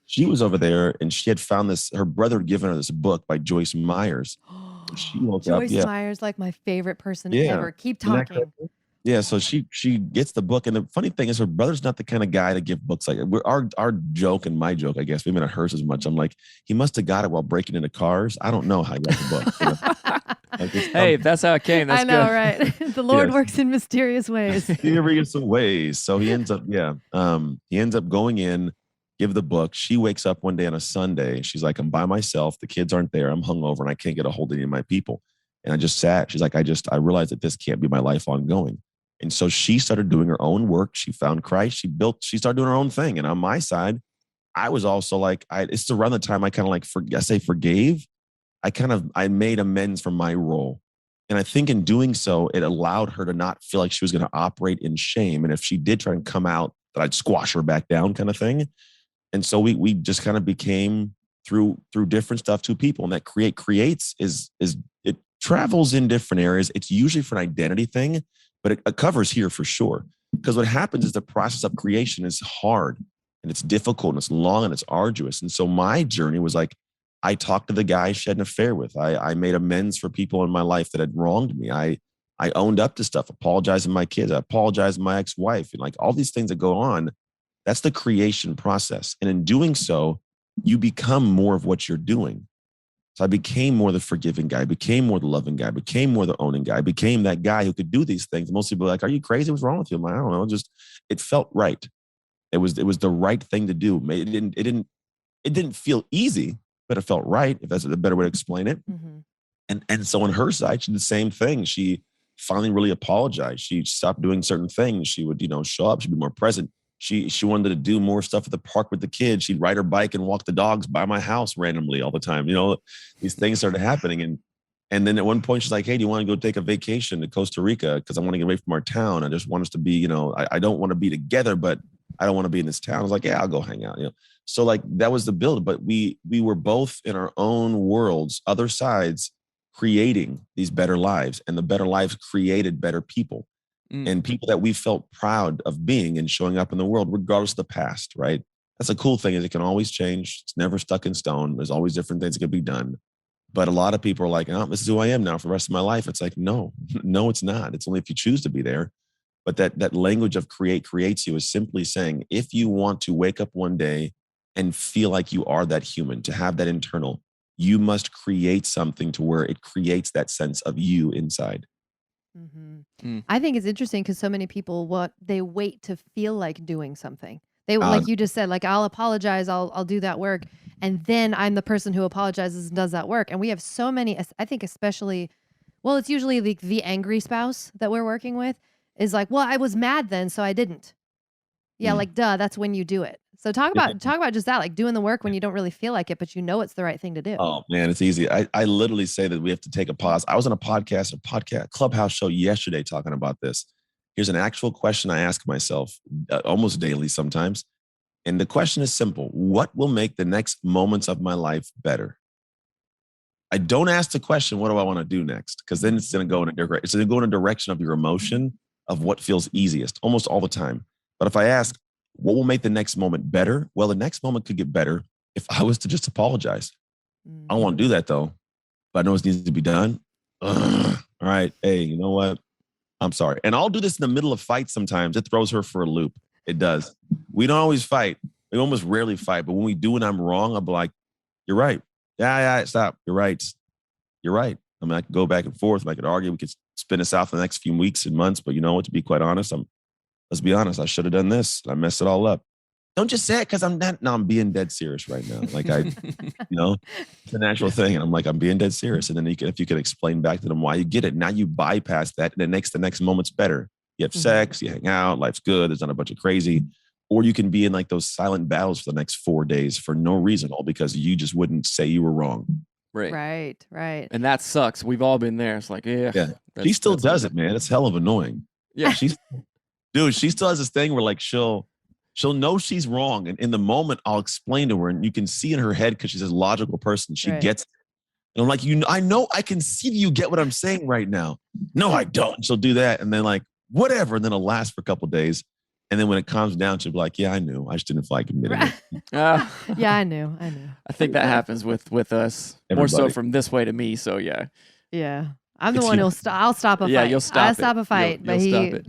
S3: she was over there and she had found this, her brother had given her this book by Joyce Myers. She woke up.
S1: Joyce Myers, like my favorite person ever. Keep talking.
S3: Yeah, so she gets the book, and the funny thing is, her brother's not the kind of guy to give books like our joke and my joke. I guess maybe not hers as much. I'm like, he must have got it while breaking into cars. I don't know how he got the book. Like,
S2: hey, that's how it came. That's
S1: I know,
S2: good.
S1: right? The Lord works in mysterious ways.
S3: Mysterious ways. So he ends up going in, give the book. She wakes up one day on a Sunday. She's like, I'm by myself. The kids aren't there. I'm hungover, and I can't get a hold of any of my people. And I just sat. She's like, I realized that this can't be my life ongoing. And so she started doing her own work. She found Christ. She started doing her own thing. And on my side, I was also like, it's around the time I kind of like, forgave. I made amends for my role. And I think in doing so, it allowed her to not feel like she was going to operate in shame. And if she did try and come out, that I'd squash her back down, kind of thing. And so we just kind of became through different stuff, two people. And that creates is it travels in different areas. It's usually for an identity thing, but it covers here for sure. Because what happens is the process of creation is hard and it's difficult and it's long and it's arduous. And so my journey was like, I talked to the guy she had an affair with. I made amends for people in my life that had wronged me. I owned up to stuff, apologizing to my kids. I apologized to my ex-wife, and like all these things that go on. That's the creation process. And in doing so, you become more of what you're doing. So I became more the forgiving guy, became more the loving guy, became more the owning guy, became that guy who could do these things. Most people are like, are you crazy? What's wrong with you? I'm like, I don't know. It felt right. It was the right thing to do. It didn't feel easy, but it felt right, if that's a better way to explain it. Mm-hmm. And so on her side, she did the same thing. She finally really apologized. She stopped doing certain things. She would, show up. She'd be more present. She wanted to do more stuff at the park with the kids. She'd ride her bike and walk the dogs by my house randomly all the time. These things started happening. And then at one point she's like, hey, do you want to go take a vacation to Costa Rica? Because I want to get away from our town. I just want us to be, I don't want to be together, but I don't want to be in this town. I was like, yeah, I'll go hang out. So like that was the build. But we were both in our own worlds, other sides, creating these better lives. And the better lives created better people. And people that we felt proud of being and showing up in the world, regardless of the past, right? That's a cool thing, is it can always change. It's never stuck in stone. There's always different things that can be done. But a lot of people are like, oh, this is who I am now for the rest of my life. It's like, no, it's not. It's only if you choose to be there. But that language of creates you is simply saying, if you want to wake up one day and feel like you are that human, to have that internal, you must create something to where it creates that sense of you inside.
S1: Mm-hmm. I think it's interesting because so many people they wait to feel like doing something. They like you just said, like, I'll apologize, I'll do that work, and then I'm the person who apologizes and does that work. And we have so many. I think especially, well, it's usually like the angry spouse that we're working with is like, well, I was mad then, so I didn't. Yeah, like duh, that's when you do it. So talk about just that, like doing the work when you don't really feel like it, but it's the right thing to do.
S3: Oh man, it's easy. I literally say that we have to take a pause. I was on a podcast Clubhouse show yesterday talking about this. Here's an actual question I ask myself almost daily sometimes. And the question is simple. What will make the next moments of my life better? I don't ask the question, what do I want to do next? Because then it's going to go in a direction of your emotion of what feels easiest almost all the time. But if I ask, what will make the next moment better? Well, the next moment could get better if I was to just apologize. I don't want to do that though, but I know it needs to be done. All right. Hey, you know what? I'm sorry. And I'll do this in the middle of fights sometimes. It throws her for a loop. It does. We don't always fight. We almost rarely fight. But when we do and I'm wrong, I'll be like, you're right. Yeah, stop. You're right. You're right. I mean, I could go back and forth. I could argue. We could spin this out for the next few weeks and months. But you know what? To be quite honest, let's be honest. I should have done this. I messed it all up. Don't just say it because I'm not. No, I'm being dead serious right now. Like it's a natural thing. And I'm like, I'm being dead serious. And then if you can explain back to them why you get it, now you bypass that. And the next moment's better. You have sex, you hang out, life's good. There's not a bunch of crazy. Or you can be in like those silent battles for the next 4 days for no reason, all because you just wouldn't say you were wrong.
S1: Right.
S2: And that sucks. We've all been there. It's like, yeah.
S3: She still does it, man. It's hell of annoying.
S2: Yeah.
S3: She still has this thing where like she'll know she's wrong. And in the moment, I'll explain to her, and you can see in her head, because she's a logical person, she gets it. And I'm like, I know I can see you get what I'm saying right now. No, I don't. She'll do that. And then like, whatever. And then it'll last for a couple of days. And then when it calms down, she'll be like, yeah, I knew. I just didn't feel like admitting it.
S1: Yeah, I knew.
S2: I think that happens with us.
S3: Everybody.
S2: More so from this way to me. So yeah.
S1: Yeah. I'm the one who'll I'll stop a fight.
S2: Yeah, you'll stop
S1: I'll
S2: it.
S1: stop a fight.
S2: You'll stop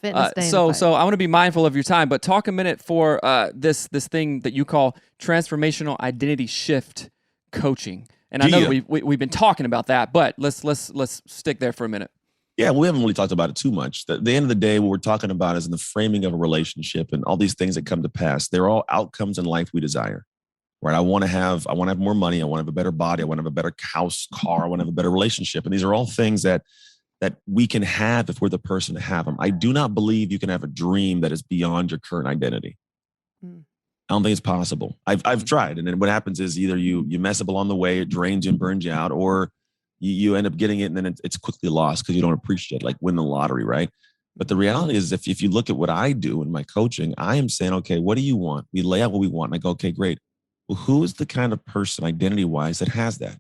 S2: it.
S1: So
S2: I want to be mindful of your time, but talk a minute for this thing that you call transformational identity shift coaching. And I know we've been talking about that, but let's stick there for a minute.
S3: Yeah, we haven't really talked about it too much. At the end of the day, what we're talking about is in the framing of a relationship and all these things that come to pass. They're all outcomes in life we desire, right? I want to have more money. I want to have a better body. I want to have a better house, car. I want to have a better relationship. And these are all things that we can have if we're the person to have them. I do not believe you can have a dream that is beyond your current identity. I don't think it's possible. I've tried. And then what happens is either you mess up along the way, it drains you and burns you out, or you end up getting it and then it's quickly lost because you don't appreciate it, like win the lottery, right? But the reality is if you look at what I do in my coaching, I am saying, okay, what do you want? We lay out what we want. And I go, okay, great. Well, who is the kind of person identity-wise that has that?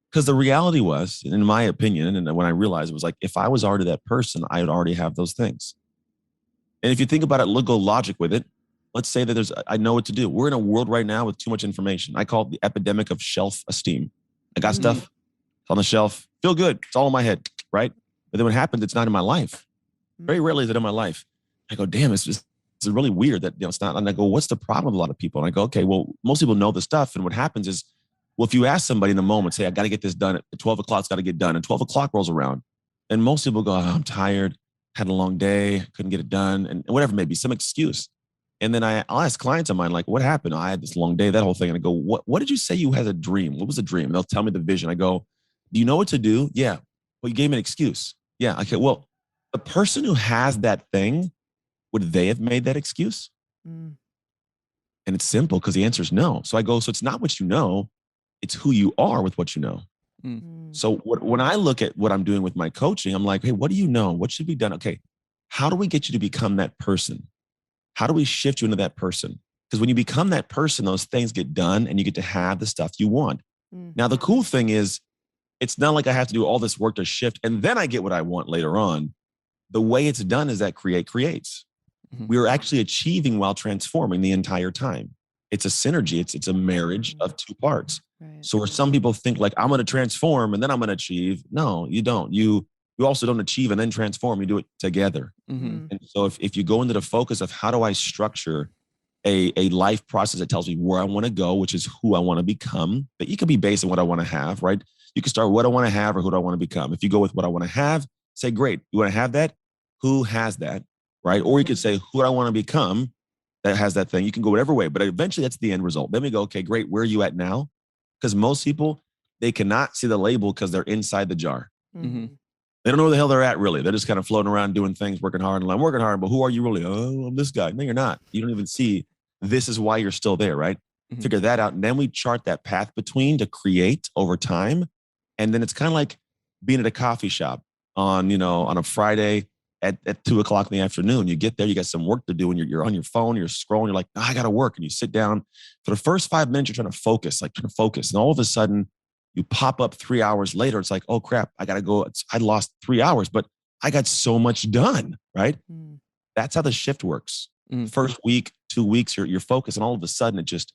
S3: Because the reality was, in my opinion, and when I realized it was like, if I was already that person, I would already have those things. And if you think about it, go logic with it. Let's say that I know what to do. We're in a world right now with too much information. I call it the epidemic of shelf esteem. I got stuff on the shelf, feel good. It's all in my head, right? But then what happens, it's not in my life. Very rarely is it in my life. I go, damn, it's really weird that it's not. And I go, what's the problem with a lot of people? And I go, okay, well, most people know the stuff. And what happens is, well, if you ask somebody in the moment, say, I got to get this done at 12 o'clock, it's got to get done. And 12 o'clock rolls around. And most people go, I'm tired, had a long day, couldn't get it done. And whatever it may be, some excuse. And then I'll ask clients of mine, like, what happened? I had this long day, that whole thing. And I go, what did you say you had a dream? What was the dream? And they'll tell me the vision. I go, do you know what to do? Yeah. Well, you gave me an excuse. Yeah. Okay. Well, the person who has that thing, would they have made that excuse? And it's simple because the answer is no. So I go, so it's not what you know, it's who you are with what you know. So when I look at what I'm doing with my coaching, I'm like, hey, what do you know? What should be done? Okay. How do we get you to become that person? How do we shift you into that person? Because when you become that person, those things get done and you get to have the stuff you want. Now, the cool thing is, it's not like I have to do all this work to shift and then I get what I want later on. The way it's done is that creates. We are actually achieving while transforming the entire time. It's a synergy. It's a marriage of two parts. Right. So where some people think like, I'm going to transform and then I'm going to achieve. No, you don't. You also don't achieve and then transform. You do it together. And so if you go into the focus of how do I structure a life process that tells me where I want to go, which is who I want to become, but you can be based on what I want to have, right? You can start what I want to have or who do I want to become. If you go with what I want to have, say, great. You want to have that? Who has that, right? Or you could say, who do I want to become that has that thing? You can go whatever way, but eventually that's the end result. Then we go, okay, great. Where are you at now? Because most people, they cannot see the label because they're inside the jar. They don't know where the hell they're at, really. They're just kind of floating around doing things, working hard. And I'm working hard, but who are you really? Oh, I'm this guy. No, you're not. You don't even see this is why you're still there, right? Figure that out. And then we chart that path between to create over time. And then it's kind of like being at a coffee shop on a Friday at 2:00 in the afternoon. You get there, you got some work to do, and you're on your phone, you're scrolling, you're like, I got to work. And you sit down for the first 5 minutes, you're trying to focus. And all of a sudden you pop up 3 hours later. It's like, oh crap, I got to go. I lost 3 hours, but I got so much done, right? That's how the shift works. First week, 2 weeks, you're focused, and all of a sudden it just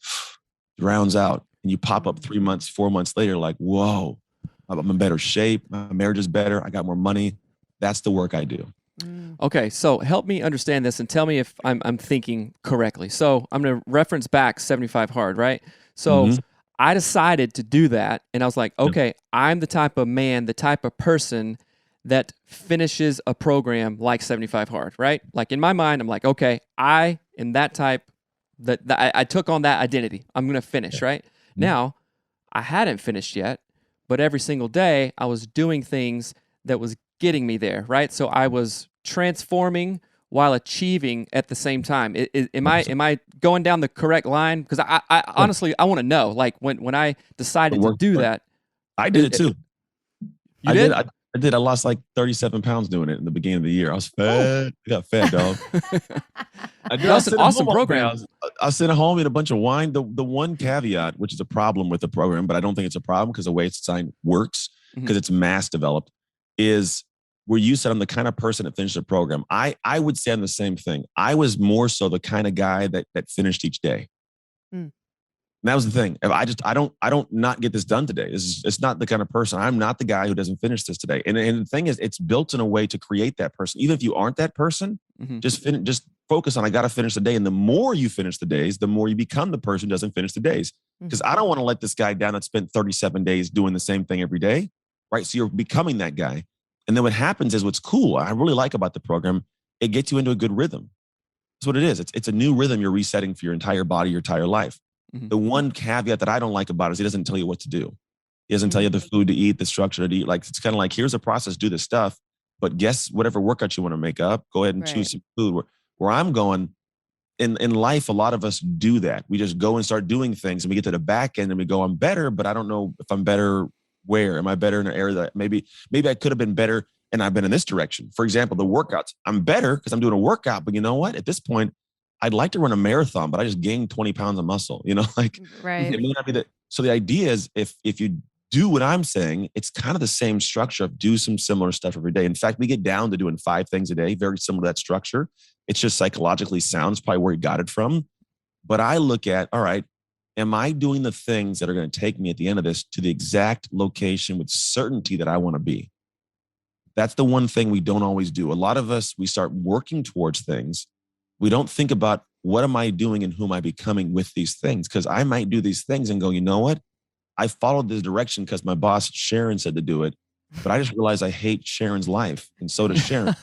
S3: drowns out. And you pop up 3 months, 4 months later, like, whoa, I'm in better shape. My marriage is better. I got more money. That's the work I do.
S2: Okay, so help me understand this and tell me if I'm thinking correctly. So I'm going to reference back 75 hard, right? So I decided to do that, and I was like, okay, I'm the type of man, the type of person that finishes a program like 75 hard, right? Like in my mind, I'm like, okay, I am that type that I took on that identity. I'm going to finish, right? Now, I hadn't finished yet, but every single day I was doing things that was getting me there, right? So I was transforming while achieving at the same time. Am I going down the correct line? Because I honestly I want to know. Like when I decided to do that,
S3: I did it too.
S2: You did?
S3: I did. I lost like 37 pounds doing it in the beginning of the year. I was fat. I got fat, dog.
S2: That's an awesome program.
S3: I sent home in a bunch of wine. The one caveat, which is a problem with the program, but I don't think it's a problem because the way it's designed works, because it's mass developed, is where you said I'm the kind of person that finished the program. I would say I'm the same thing. I was more so the kind of guy that finished each day. And that was the thing. If I don't not get this done today. It's not the kind of person. I'm not the guy who doesn't finish this today. And the thing is, it's built in a way to create that person. Even if you aren't that person, just focus on, I got to finish the day. And the more you finish the days, the more you become the person who doesn't finish the days. Because I don't want to let this guy down that spent 37 days doing the same thing every day. Right. So you're becoming that guy. And then what happens is what's cool, I really like about the program, it gets you into a good rhythm. That's what it is. It's a new rhythm you're resetting for your entire body, your entire life. The one caveat that I don't like about it is he doesn't tell you what to do. He doesn't tell you the food to eat, the structure to eat. Like, it's kind of like, here's a process, do this stuff, but guess whatever workout you want to make up, go ahead and choose some food. Where I'm going in life, a lot of us do that. We just go and start doing things and we get to the back end and we go, I'm better, but I don't know if I'm better where. Am I better in an area that maybe I could have been better and I've been in this direction? For example, the workouts. I'm better because I'm doing a workout, but you know what? At this point, I'd like to run a marathon, but I just gained 20 pounds of muscle, like it may not be that. So the idea is if you do what I'm saying, it's kind of the same structure of do some similar stuff every day. In fact, we get down to doing 5 things a day, very similar to that structure. It's just psychologically sounds probably where he got it from. But I look at, all right, am I doing the things that are going to take me at the end of this to the exact location with certainty that I want to be? That's the one thing we don't always do. A lot of us, we start working towards things. We don't think about what am I doing and who am I becoming with these things? Because I might do these things and go, you know what? I followed this direction because my boss, Sharon, said to do it. But I just realized I hate Sharon's life. And so does Sharon.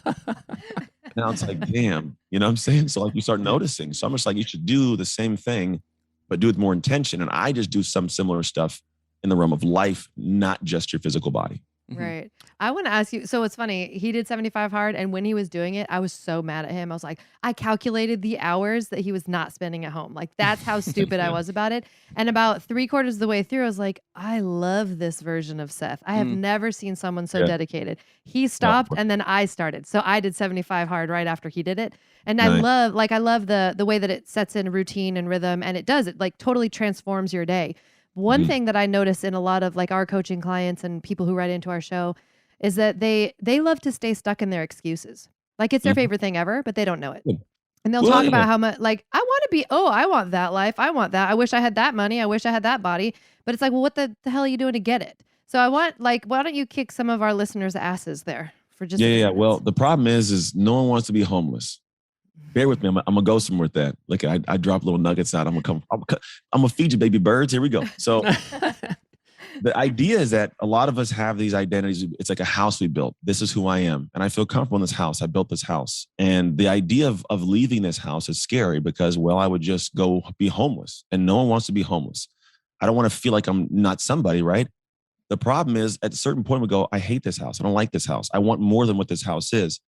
S3: Now it's like, damn, you know what I'm saying? So like you start noticing. So I'm just like, you should do the same thing, but do it with more intention. And I just do some similar stuff in the realm of life, not just your physical body.
S1: Right. I want to ask you. So it's funny. He did 75 hard. And when he was doing it, I was so mad at him. I was like, I calculated the hours that he was not spending at home. Like, that's how stupid I was about it. And about 3/4 of the way through, I was like, I love this version of Seth. I have never seen someone so dedicated. He stopped and then I started. So I did 75 hard right after he did it. And I love the way that it sets in routine and rhythm. And it like totally transforms your day. One thing that I notice in a lot of like our coaching clients and people who write into our show is that they love to stay stuck in their excuses. Like it's their favorite thing ever, but they don't know it. And they'll talk about how much like, I want to be, I want that life. I want that. I wish I had that money. I wish I had that body. But it's like, well, what the hell are you doing to get it? So I want why don't you kick some of our listeners' asses there for just
S3: Well, the problem is no one wants to be homeless. Bear with me. I'm gonna go somewhere with that. Like I drop little nuggets out. I'm gonna feed you, baby birds. Here we go. So the idea is that a lot of us have these identities. It's like a house we built. This is who I am, and I feel comfortable in this house. I built this house, and the idea of leaving this house is scary because I would just go be homeless, and no one wants to be homeless. I don't want to feel like I'm not somebody, right? The problem is at a certain point we go, I hate this house. I don't like this house. I want more than what this house is,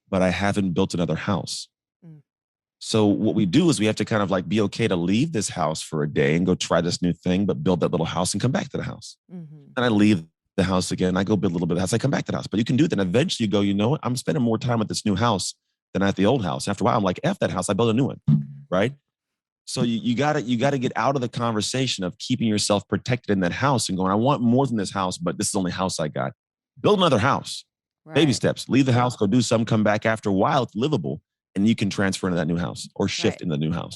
S3: but I haven't built another house. So what we do is we have to kind of like be okay to leave this house for a day and go try this new thing, but build that little house and come back to the house. And I leave the house again. I go build a little bit of the house. I come back to the house, but you can do that. And eventually you go, you know what? I'm spending more time at this new house than at the old house. After a while, I'm like, F that house. I built a new one. Right. So you gotta get out of the conversation of keeping yourself protected in that house and going, I want more than this house, but this is the only house I got. Build another house. Baby steps. Leave the house, go do something, come back after a while. It's livable. And you can transfer into that new house or shift in the new house.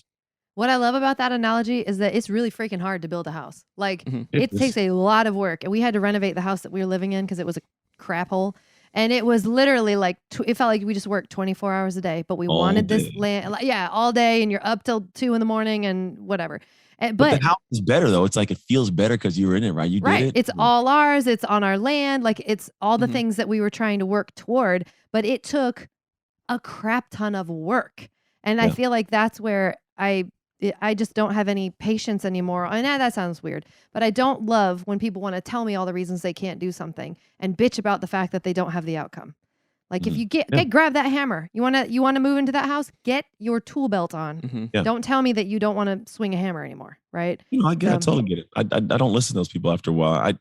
S1: What I love about that analogy is that it's really freaking hard to build a house. Like it takes a lot of work. And we had to renovate the house that we were living in because it was a crap hole. And it was literally like, it felt like we just worked 24 hours a day, but we wanted this land. Yeah, all day. And you're up till 2 a.m. and whatever.
S3: But the house is better though. It's like it feels better because you were in it, right? You did it.
S1: It's all ours. It's on our land. Like it's all the things that we were trying to work toward, but it took a crap ton of work. And I feel like that's where I just don't have any patience anymore. And that sounds weird, but I don't love when people want to tell me all the reasons they can't do something and bitch about the fact that they don't have the outcome. Like if you grab that hammer, you want to move into that house, get your tool belt on. Don't tell me that you don't want to swing a hammer anymore. Right.
S3: I totally get it. I don't listen to those people after a while.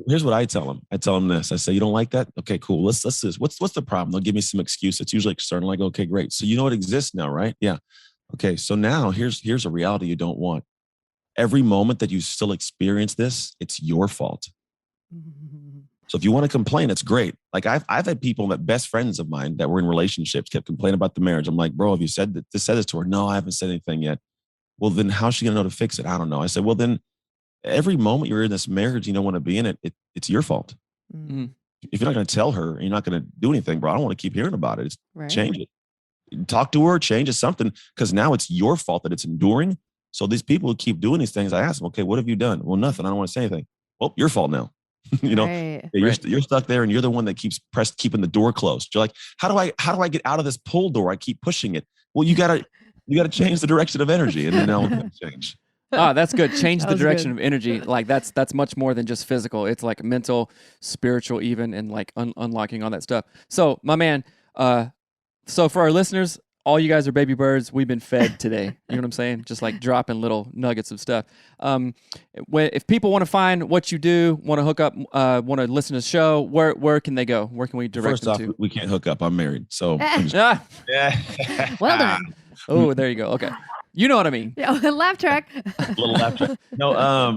S3: Here's what I tell them. I tell them this. I say, you don't like that? Okay, cool. Let's this. What's the problem? They'll give me some excuse. It's usually external. Like, okay, great. So you know it exists now, right? Yeah. Okay. So now here's a reality you don't want. Every moment that you still experience this, it's your fault. So if you want to complain, it's great. Like I've had people that best friends of mine that were in relationships kept complaining about the marriage. I'm like, bro, have you said this to her? No, I haven't said anything yet. Well, then how's she gonna know to fix it? I don't know. I said, well, then every moment you're in this marriage, you don't want to be in it. It's your fault. If you're not going to tell her, you're not going to do anything, bro. I don't want to keep hearing about it. Change it. Talk to her, change it, something, because now it's your fault that it's enduring. So these people who keep doing these things, I ask them, okay, what have you done? Well, nothing. I don't want to say anything. Well, your fault now. You're stuck there, and you're the one that keeping the door closed. You're like, how do I get out of this pull door? I keep pushing it. Well, you gotta change the direction of energy, and then it'll change.
S2: Oh, that's good. Change the direction of energy. Like that's much more than just physical. It's like mental, spiritual, even, and like unlocking all that stuff. So, my man. So for our listeners, all you guys are baby birds. We've been fed today. You know what I'm saying? Just like dropping little nuggets of stuff. If people want to find what you do, want to hook up, want to listen to the show, where can they go? Where can we direct them to?
S3: First off, we can't hook up. I'm married, so.
S1: Well done.
S2: Oh, there you go. Okay. You know what I mean.
S1: Yeah, laugh track.
S3: Little laugh track. No,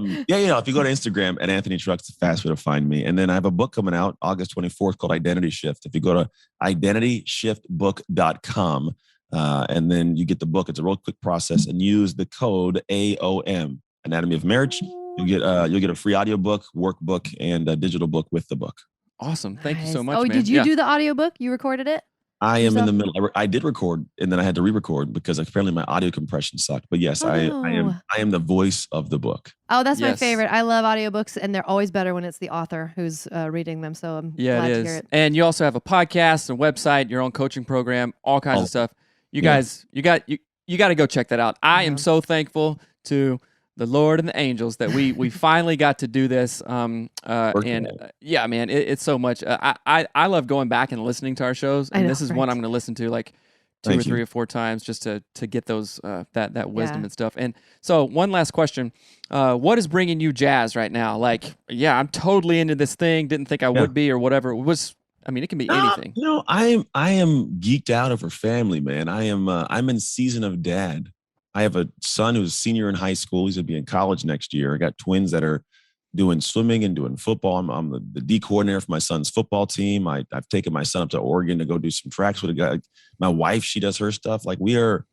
S3: if you go to Instagram at Anthony Trucks, it's the fast way to find me. And then I have a book coming out August 24th called Identity Shift. If you go to identityshiftbook.com, and then you get the book. It's a real quick process, and use the code AOM, Anatomy of Marriage. You'll get a free audiobook, workbook, and a digital book with the book.
S2: Awesome. Thank you so much.
S1: Oh,
S2: man.
S1: Did you do the audiobook? You recorded it?
S3: I am in the middle. I did record, and then I had to re-record because apparently my audio compression sucked. But yes, I am the voice of the book.
S1: Oh, that's my favorite. I love audiobooks, and they're always better when it's the author who's reading them. So I'm glad to hear it.
S2: And you also have a podcast, a website, your own coaching program, all kinds of stuff. You guys, you got to go check that out. I am so thankful to the Lord and the angels that we finally got to do this. Man, it's so much. I love going back and listening to our shows, and this is one I'm going to listen to like two or three or four times just to get those that wisdom and stuff. And so one last question. What is bringing you jazz right now? Like, I'm totally into this thing. Didn't think I would be, or whatever. It can be anything.
S3: I am geeked out over family, man. I'm in season of dad. I have a son who's a senior in high school. He's going to be in college next year. I got twins that are doing swimming and doing football. I'm the D coordinator for my son's football team. I've taken my son up to Oregon to go do some tracks with a guy. My wife, she does her stuff. Like, we are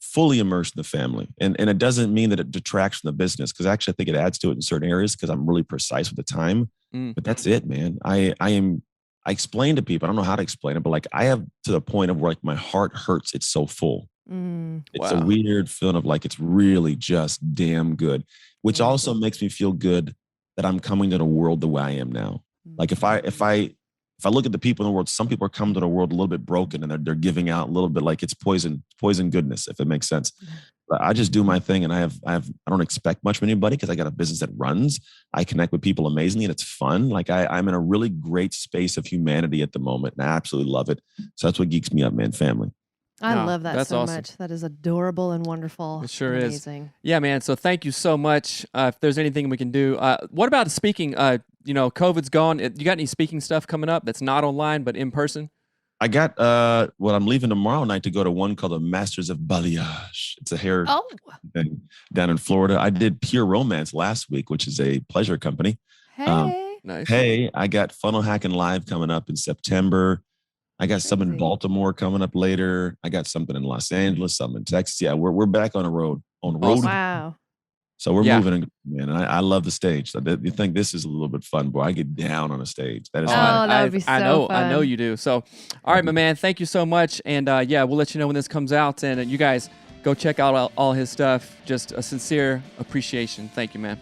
S3: fully immersed in the family. And it doesn't mean that it detracts from the business, because actually I think it adds to it in certain areas because I'm really precise with the time. But that's it, man. I explain to people, I don't know how to explain it, but like I have to the point of where like my heart hurts. It's so full. It's a weird feeling of like, it's really just damn good, which also makes me feel good that I'm coming to the world the way I am now. Like if I look at the people in the world, some people are coming to the world a little bit broken, and they're giving out a little bit like it's poison goodness, if it makes sense. But I just do my thing, and I don't expect much from anybody because I got a business that runs. I connect with people amazingly, and it's fun. Like I'm in a really great space of humanity at the moment, and I absolutely love it. So that's what geeks me up, man. Family.
S1: I love that so much. That is adorable and wonderful.
S2: It sure
S1: amazing.
S2: Is. Yeah, man. So thank you so much. If there's anything we can do, what about speaking? COVID's gone. You got any speaking stuff coming up that's not online but in person?
S3: I got I'm leaving tomorrow night to go to one called the Masters of Balayage. It's a hair thing down in Florida. I did Pure Romance last week, which is a pleasure company.
S2: Nice.
S3: Hey, I got Funnel Hacking Live coming up in September. I got some in Baltimore coming up later. I got something in Los Angeles, some in Texas. Yeah, we're back on the road.
S1: Wow.
S3: So we're moving, and man, I love the stage. So you think this is a little bit fun, boy? I get down on a stage. That is fun.
S1: that would be so fun.
S2: I know you do. So, all right, my man, thank you so much. And we'll let you know when this comes out. And you guys go check out all his stuff. Just a sincere appreciation. Thank you, man.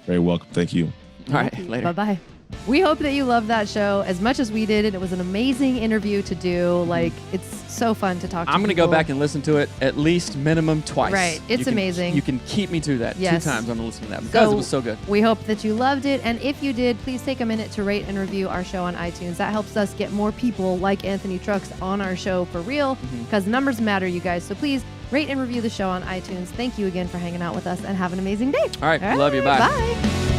S3: Very welcome. Thank you.
S2: All right, later.
S1: Bye-bye. We hope that you loved that show as much as we did. It was an amazing interview to do. Like, it's so fun to talk to
S2: I'm going to
S1: people.
S2: go back and listen to it at least minimum twice.
S1: Right. It's amazing.
S2: You can keep me to that.
S1: Yes.
S2: 2 times I'm going to listen to that because it was so good.
S1: We hope that you loved it. And if you did, please take a minute to rate and review our show on iTunes. That helps us get more people like Anthony Trucks on our show for real, because numbers matter, you guys. So please rate and review the show on iTunes. Thank you again for hanging out with us, and have an amazing day.
S2: All right. Love you. Bye.
S1: Bye.